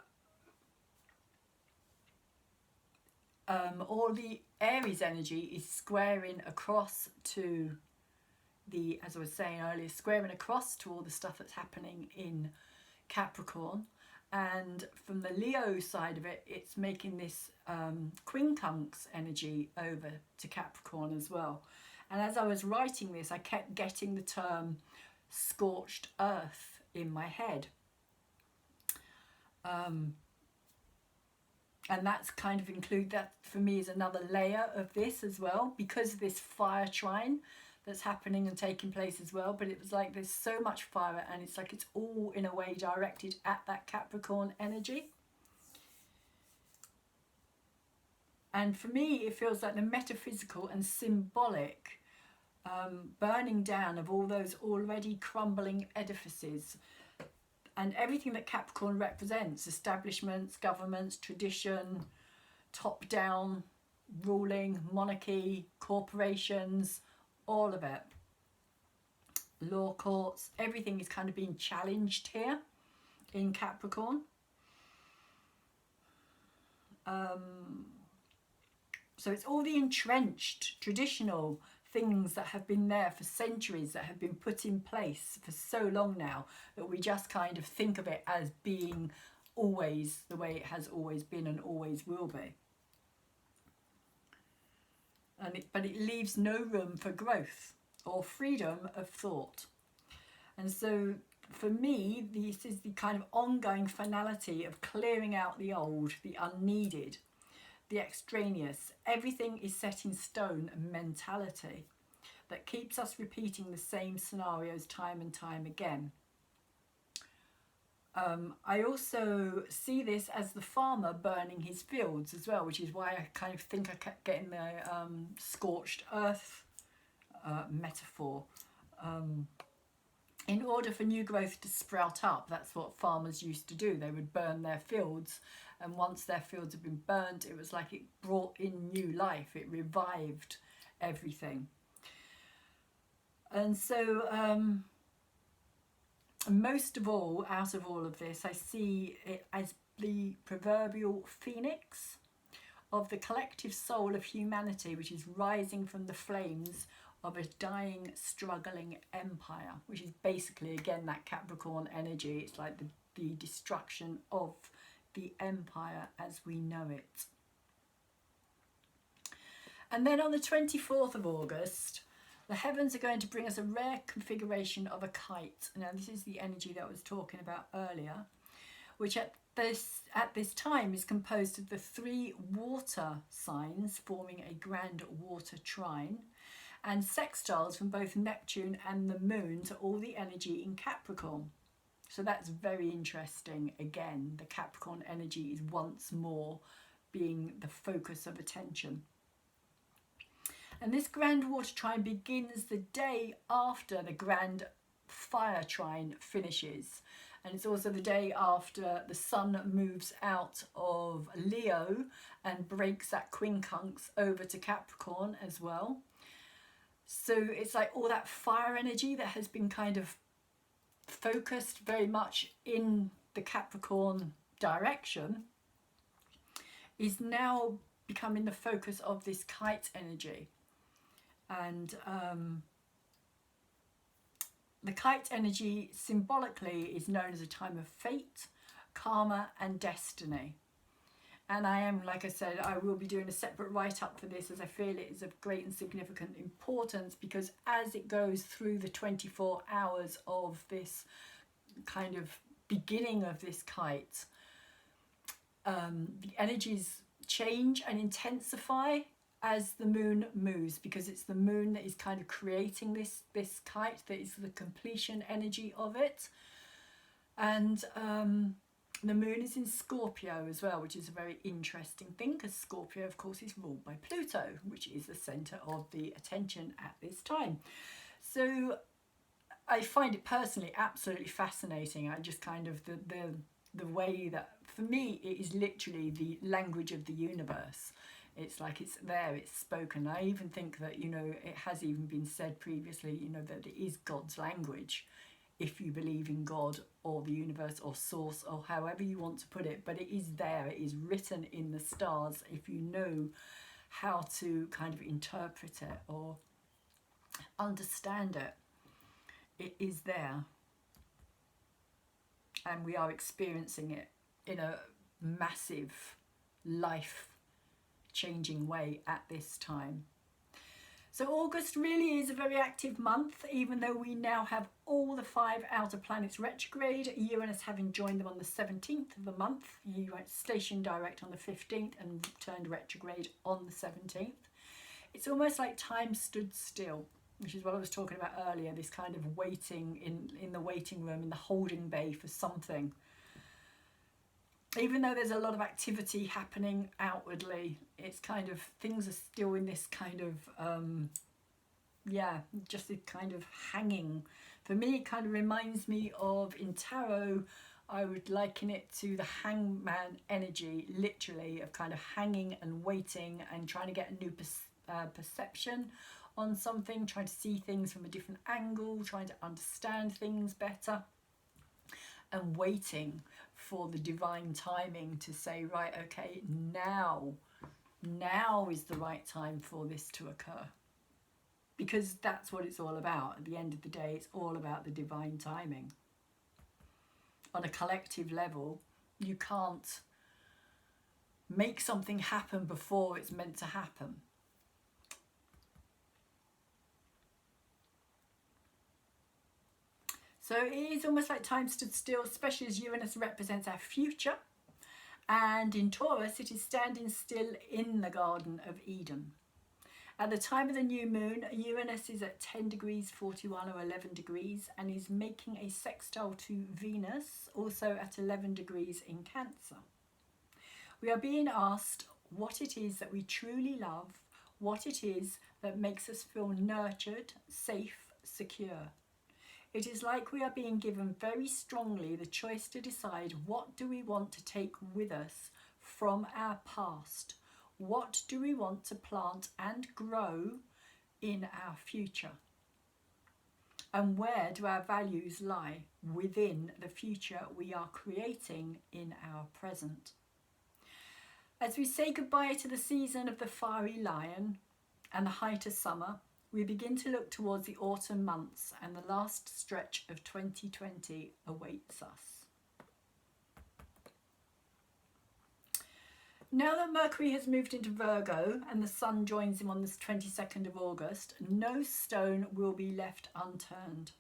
all the Aries energy is squaring across to the, as I was saying earlier, squaring across to all the stuff that's happening in Capricorn. And from the Leo side of it, it's making this quincunx energy over to Capricorn as well. And as I was writing this, I kept getting the term scorched earth in my head. And that's kind of that for me is another layer of this as well, because of this fire trine that's happening and taking place as well. But it was like there's so much fire, and it's like it's all in a way directed at that Capricorn energy. And for me, it feels like the metaphysical and symbolic burning down of all those already crumbling edifices and everything that Capricorn represents: establishments, governments, tradition, top-down ruling, monarchy, corporations, all of it. Law courts, everything is kind of being challenged here in Capricorn. So it's all the entrenched, traditional things that have been there for centuries, that have been put in place for so long now, that we just kind of think of it as being always the way it has always been and always will be. But it leaves no room for growth or freedom of thought. And so for me, this is the kind of ongoing finality of clearing out the old, the unneeded, the extraneous. Everything is set in stone mentality that keeps us repeating the same scenarios time and time again. I also see this as the farmer burning his fields as well, which is why I kind of think I kept getting the scorched earth metaphor. In order for new growth to sprout up, that's what farmers used to do. They would burn their fields, and once their fields had been burnt, it was like it brought in new life. It revived everything. And so most of all, out of all of this, I see it as the proverbial phoenix of the collective soul of humanity, which is rising from the flames of a dying, struggling empire, which is basically, again, that Capricorn energy. It's like the destruction of the empire as we know it. And then on the 24th of August, the heavens are going to bring us a rare configuration of a kite. Now, this is the energy that I was talking about earlier, which at this time is composed of the 3 water signs forming a grand water trine, and sextiles from both Neptune and the Moon to all the energy in Capricorn. So that's very interesting. Again, the Capricorn energy is once more being the focus of attention. And this grand water trine begins the day after the grand fire trine finishes. And it's also the day after the sun moves out of Leo and breaks that quincunx over to Capricorn as well. So it's like all that fire energy that has been kind of focused very much in the Capricorn direction is now becoming the focus of this kite energy. And The kite energy symbolically is known as a time of fate, karma and destiny. And I am, like I said, I will be doing a separate write-up for this, as I feel it is of great and significant importance, because as it goes through the 24 hours of this kind of beginning of this kite, the energies change and intensify as the moon moves, because it's the moon that is kind of creating this kite, that is the completion energy of it. And the moon is in Scorpio as well, which is a very interesting thing, because Scorpio, of course, is ruled by Pluto, which is the centre of the attention at this time. So I find it personally absolutely fascinating. I just kind of, the way that, for me, it is literally the language of the universe. It's like it's there, it's spoken. I even think that, you know, it has even been said previously, you know, that it is God's language, if you believe in God or the universe or source or however you want to put it. But it is there, it is written in the stars, if you know how to kind of interpret it or understand it. It is there. And we are experiencing it in a massive life-changing way at this time. So August really is a very active month, even though we now have all the 5 outer planets retrograde, Uranus having joined them on the 17th of the month. He went station direct on the 15th and turned retrograde on the 17th. It's almost like time stood still, which is what I was talking about earlier, this kind of waiting in the waiting room, in the holding bay for something. Even though there's a lot of activity happening outwardly, it's kind of, things are still in this kind of, just a kind of hanging. For me, it kind of reminds me of, in tarot, I would liken it to the hangman energy, literally, of kind of hanging and waiting and trying to get a new perception on something, trying to see things from a different angle, trying to understand things better, and waiting for the divine timing to say, right, okay, now is the right time for this to occur. Because that's what it's all about. At the end of the day, it's all about the divine timing. On a collective level, you can't make something happen before it's meant to happen. So it is almost like time stood still, especially as Uranus represents our future. And in Taurus, it is standing still in the Garden of Eden. At the time of the new moon, Uranus is at 10 degrees 41 or 11 degrees and is making a sextile to Venus, also at 11 degrees in Cancer. We are being asked what it is that we truly love, what it is that makes us feel nurtured, safe, secure. It is like we are being given very strongly the choice to decide, what do we want to take with us from our past? What do we want to plant and grow in our future? And where do our values lie within the future we are creating in our present? As we say goodbye to the season of the fiery lion and the height of summer, we begin to look towards the autumn months, and the last stretch of 2020 awaits us. Now that Mercury has moved into Virgo and the Sun joins him on the 22nd of August, no stone will be left unturned.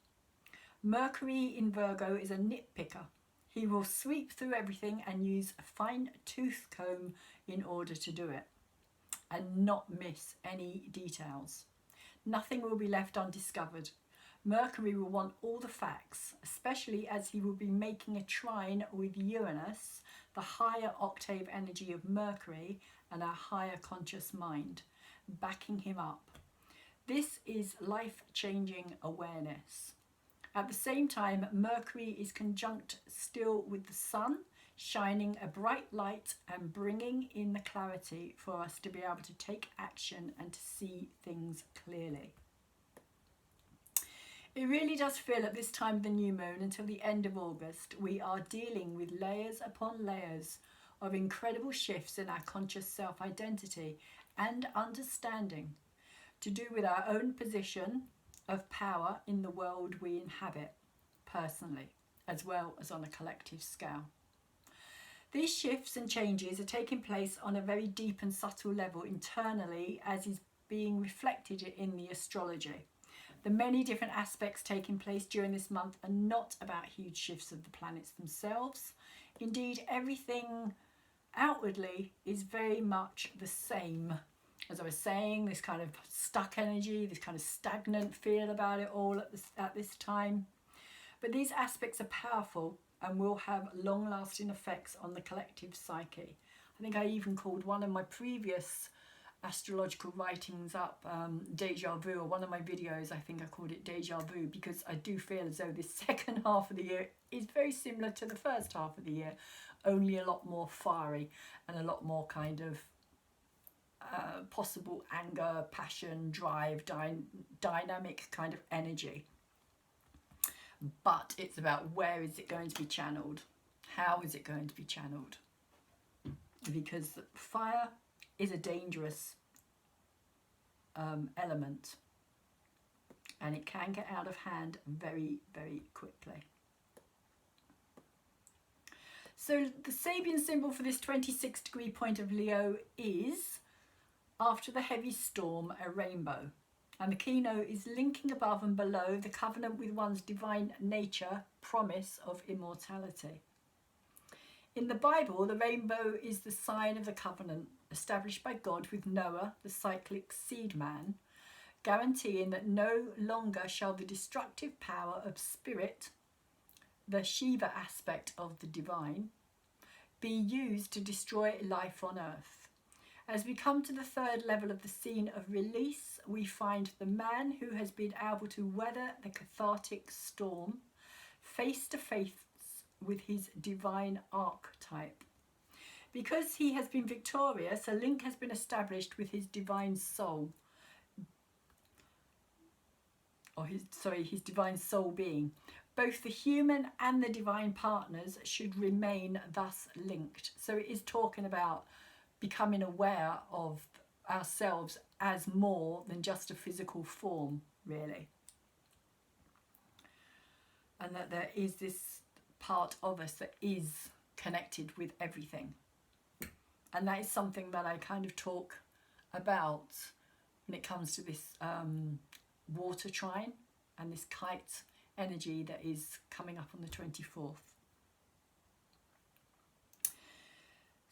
Mercury in Virgo is a nitpicker. He will sweep through everything and use a fine tooth comb in order to do it, and not miss any details. Nothing will be left undiscovered. Mercury will want all the facts, especially as he will be making a trine with Uranus, the higher octave energy of Mercury and our higher conscious mind, backing him up. This is life-changing awareness. At the same time, Mercury is conjunct still with the Sun, shining a bright light and bringing in the clarity for us to be able to take action and to see things clearly. It really does feel at this time of the new moon until the end of August, we are dealing with layers upon layers of incredible shifts in our conscious self-identity and understanding to do with our own position, of power in the world we inhabit personally, as well as on a collective scale. These shifts and changes are taking place on a very deep and subtle level internally, as is being reflected in the astrology. The many different aspects taking place during this month are not about huge shifts of the planets themselves. Indeed, everything outwardly is very much the same. As I was saying, this kind of stuck energy, this kind of stagnant feel about it all at this time. But these aspects are powerful and will have long-lasting effects on the collective psyche. I think I even called one of my previous astrological writings up Deja Vu, or one of my videos, I think I called it Deja Vu, because I do feel as though this second half of the year is very similar to the first half of the year, only a lot more fiery and a lot more kind of possible anger, passion, drive, dynamic kind of energy. But it's about where is it going to be channeled? How is it going to be channeled? Because fire is a dangerous element, and it can get out of hand very, very quickly. So the Sabian symbol for this 26 degree point of Leo is, after the heavy storm, a rainbow. And the keynote is linking above and below the covenant with one's divine nature, promise of immortality. In the Bible, the rainbow is the sign of the covenant established by God with Noah, the cyclic seed man, guaranteeing that no longer shall the destructive power of spirit, the Shiva aspect of the divine, be used to destroy life on earth. As we come to the third level of the scene of release, we find the man who has been able to weather the cathartic storm face to face with his divine archetype. Because he has been victorious, a link has been established with his divine soul, or his divine soul being. Both the human and the divine partners should remain thus linked. So it is talking about becoming aware of ourselves as more than just a physical form, really. And that there is this part of us that is connected with everything. And that is something that I kind of talk about when it comes to this water trine and this kite energy that is coming up on the 24th.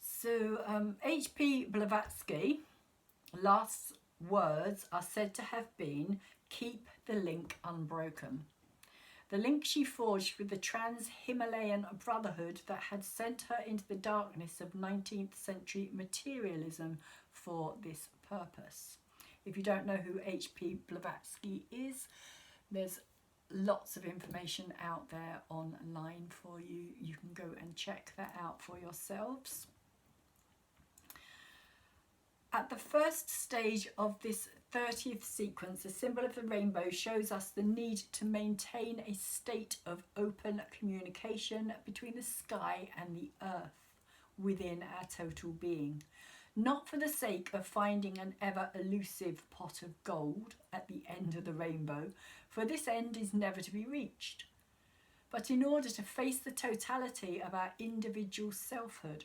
So H.P. Blavatsky, last words are said to have been, "Keep the link unbroken." The link she forged with the trans-Himalayan brotherhood that had sent her into the darkness of 19th century materialism for this purpose. If you don't know who H.P. Blavatsky is, there's lots of information out there online for you. You can go and check that out for yourselves. At the first stage of this 30th sequence, the symbol of the rainbow shows us the need to maintain a state of open communication between the sky and the earth within our total being, not for the sake of finding an ever elusive pot of gold at the end of the rainbow, for this end is never to be reached, but in order to face the totality of our individual selfhood,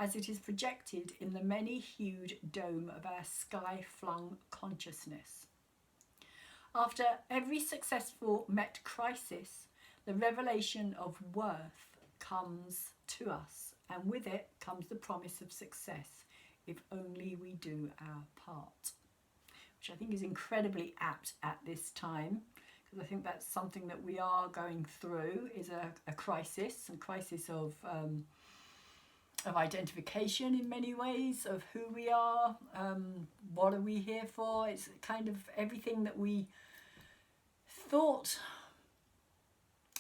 as it is projected in the many-hued dome of our sky-flung consciousness. After every successful met crisis, the revelation of worth comes to us, and with it comes the promise of success, if only we do our part, which I think is incredibly apt at this time, because I think that's something that we are going through, is a crisis of identification in many ways, of who we are, what are we here for. It's kind of everything that we thought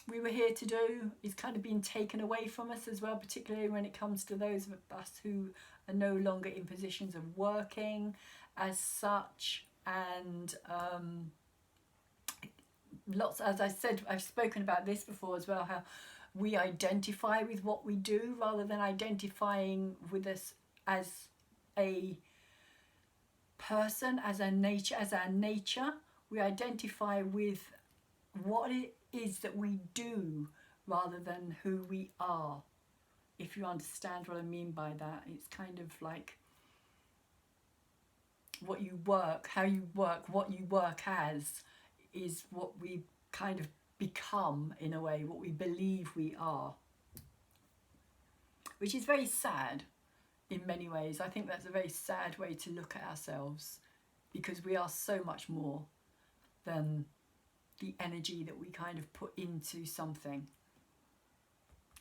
we were here to do is kind of being taken away from us as well, particularly when it comes to those of us who are no longer in positions of working as such. And lots, as I said, I've spoken about this before as well, how we identify with what we do rather than identifying with us as a person, as our nature. We identify with what it is that we do rather than who we are. If you understand what I mean by that, it's kind of like what you work, how you work, what you work as is what we kind of become in a way, what we believe we are. Which is very sad in many ways. I think that's a very sad way to look at ourselves, because we are so much more than the energy that we kind of put into something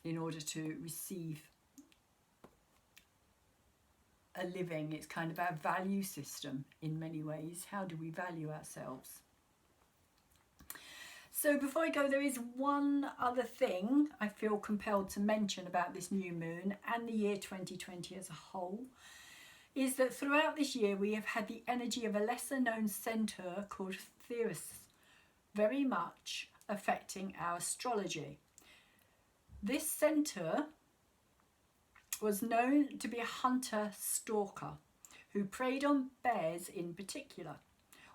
in order to receive a living. It's kind of our value system in many ways. How do we value ourselves? So before I go, there is one other thing I feel compelled to mention about this new moon and the year 2020 as a whole, is that throughout this year we have had the energy of a lesser known centaur called Theris very much affecting our astrology. This centaur was known to be a hunter-stalker who preyed on bears in particular.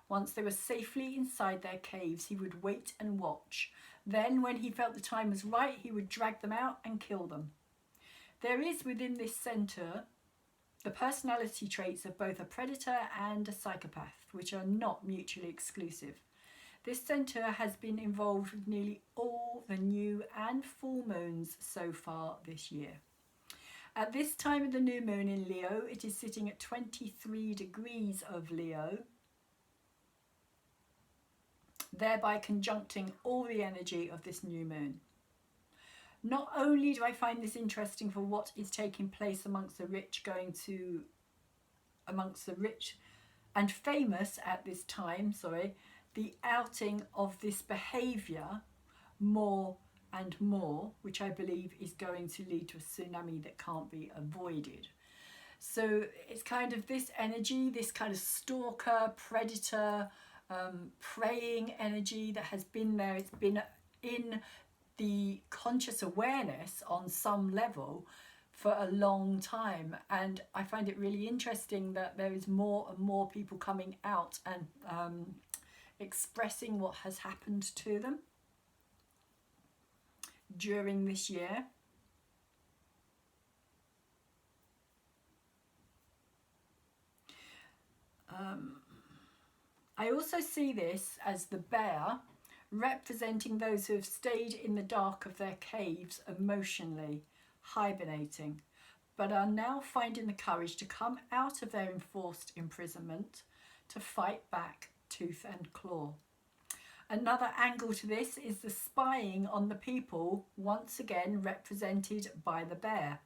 Once they were safely inside their caves, he would wait and watch. Then, when he felt the time was right, he would drag them out and kill them. There is within this centaur the personality traits of both a predator and a psychopath, which are not mutually exclusive. This centaur has been involved with nearly all the new and full moons so far this year. At this time of the new moon in Leo, it is sitting at 23 degrees of Leo, thereby conjuncting all the energy of this new moon. Not only do I find this interesting for what is taking place amongst the rich and famous at this time, the outing of this behaviour more and more, which I believe is going to lead to a tsunami that can't be avoided. So it's kind of this energy, this kind of stalker, predator, preying energy that has been there. It's been in the conscious awareness on some level for a long time, and I find it really interesting that there is more and more people coming out and expressing what has happened to them during this year. I also see this as the bear representing those who have stayed in the dark of their caves emotionally, hibernating, but are now finding the courage to come out of their enforced imprisonment to fight back tooth and claw. Another angle to this is the spying on the people, once again represented by the bear,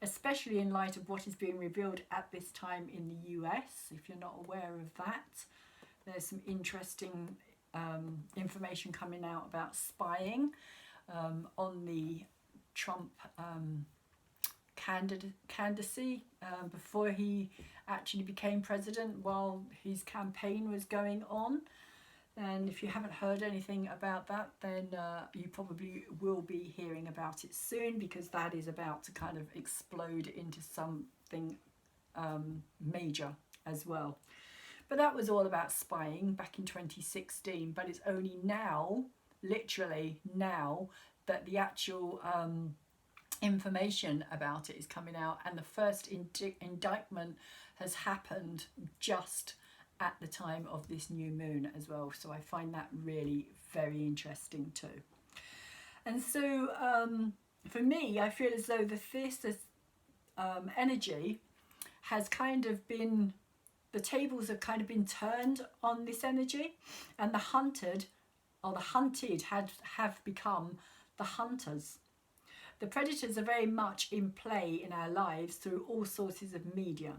especially in light of what is being revealed at this time in the US. If you're not aware of that, there's some interesting information coming out about spying on the Trump candidacy before he actually became president, while his campaign was going on. And if you haven't heard anything about that, then you probably will be hearing about it soon, because that is about to kind of explode into something major as well. But that was all about spying back in 2016, but it's only now, literally now, that the actual information about it is coming out, and the first indictment has happened just at the time of this new moon as well. So I find that really very interesting too. And so for me, I feel as though the Thesis energy has kind of been, the tables have kind of been turned on this energy, and the hunted or the hunted have become the hunters. The predators are very much in play in our lives through all sources of media.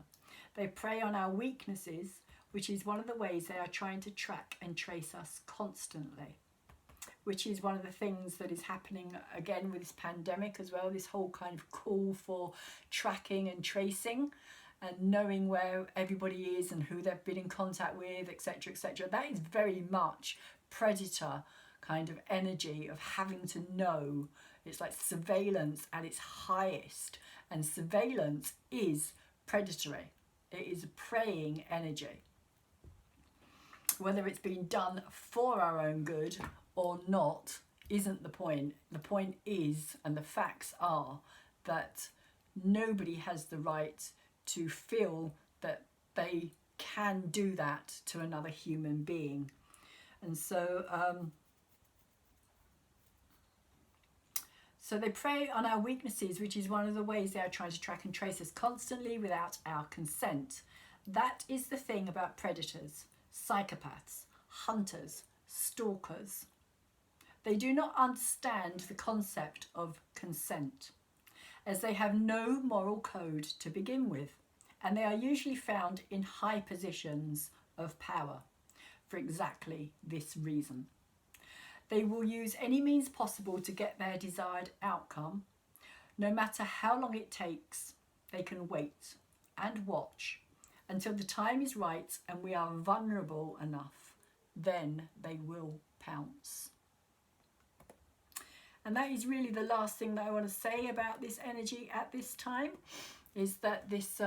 They prey on our weaknesses, which is one of the ways they are trying to track and trace us constantly, which is one of the things that is happening again with this pandemic as well, this whole kind of call for tracking and tracing and knowing where everybody is and who they've been in contact with, etc., etc. That is very much predator kind of energy of having to know. It's like surveillance at its highest, and surveillance is predatory. It is a preying energy, whether it's been done for our own good or not isn't the point. The point is, and the facts are, that nobody has the right to feel that they can do that to another human being. And so so they prey on our weaknesses, which is one of the ways they are trying to track and trace us constantly without our consent. That is the thing about predators, psychopaths, hunters, stalkers. They do not understand the concept of consent, as they have no moral code to begin with, and they are usually found in high positions of power for exactly this reason. They will use any means possible to get their desired outcome. No matter how long it takes, they can wait and watch until the time is right and we are vulnerable enough. Then they will pounce. And that is really the last thing that I want to say about this energy at this time, is that this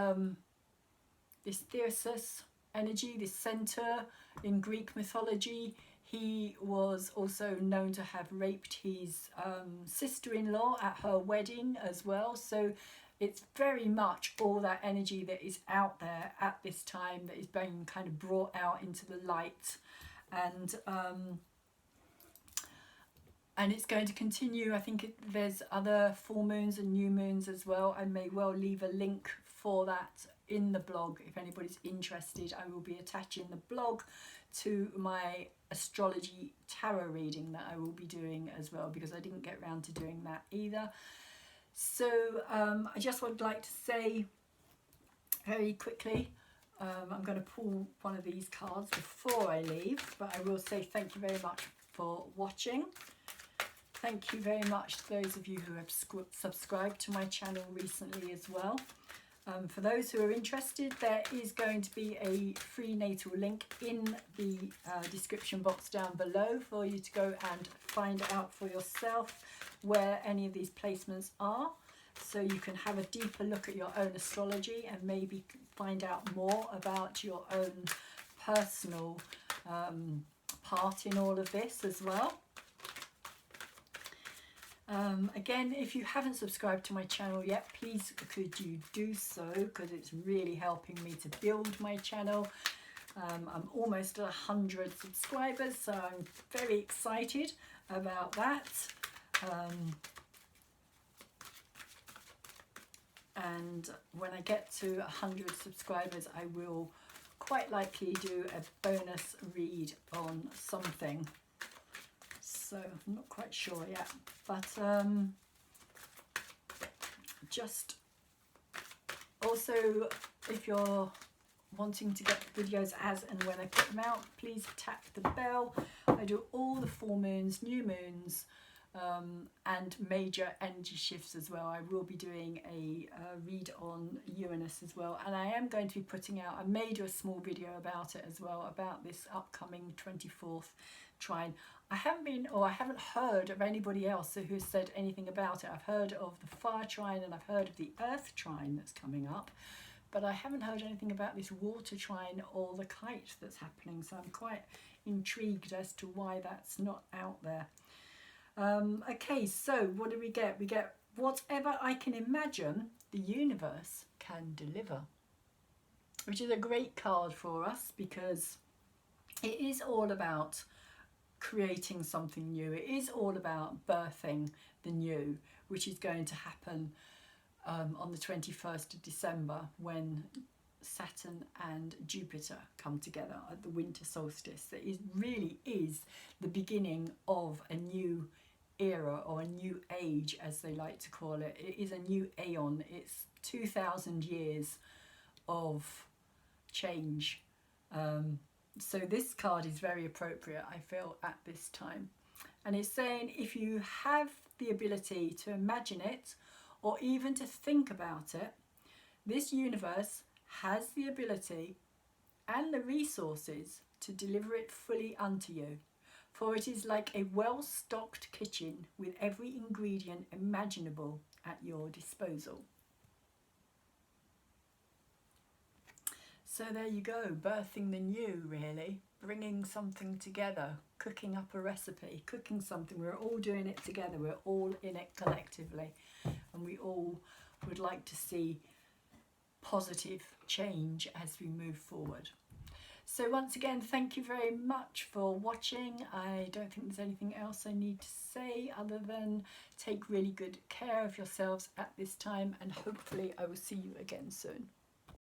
Theseus energy, this centaur in Greek mythology, he was also known to have raped his sister-in-law at her wedding as well. So it's very much all that energy that is out there at this time that is being kind of brought out into the light. And it's going to continue. I think there's other full moons and new moons as well. I may well leave a link for that in the blog if anybody's interested. I will be attaching the blog to my astrology tarot reading that I will be doing as well, because I didn't get around to doing that either. So I just would like to say very quickly, I'm going to pull one of these cards before I leave, but I will say thank you very much for watching. Thank you very much to those of you who have subscribed to my channel recently as well. For those who are interested, there is going to be a free natal link in the description box down below for you to go and find out for yourself where any of these placements are, so you can have a deeper look at your own astrology and maybe find out more about your own personal part in all of this as well. Again, if you haven't subscribed to my channel yet, please could you do so, because it's really helping me to build my channel. I'm almost at 100 subscribers, so I'm very excited about that. And when I get to 100 subscribers, I will quite likely do a bonus read on something. So I'm not quite sure yet, but just also, if you're wanting to get videos as and when I put them out, please tap the bell. I do all the full moons, new moons, and major energy shifts as well. I will be doing a read on Uranus as well, and I am going to be putting out, I may do a small video about it as well, about this upcoming 24th trine. I haven't heard of anybody else who has said anything about it. I've heard of the fire trine and I've heard of the earth trine that's coming up, but I haven't heard anything about this water trine or the kite that's happening, so I'm quite intrigued as to why that's not out there. Okay, so what do we get? We get whatever I can imagine the universe can deliver, which is a great card for us, because it is all about creating something new. It is all about birthing the new, which is going to happen on the 21st of December, when Saturn and Jupiter come together at the winter solstice. That really is the beginning of a new era, or a new age as they like to call it. It is a new aeon. It's 2,000 years of change. So this card is very appropriate, I feel, at this time. And it's saying, if you have the ability to imagine it, or even to think about it, this universe has the ability and the resources to deliver it fully unto you. For it is like a well-stocked kitchen with every ingredient imaginable at your disposal. So there you go, birthing the new, really. bringing something together, cooking up a recipe, cooking something. We're all doing it together. We're all in it collectively. And we all would like to see positive change as we move forward. So once again, thank you very much for watching. I don't think there's anything else I need to say other than take really good care of yourselves at this time, and hopefully I will see you again soon.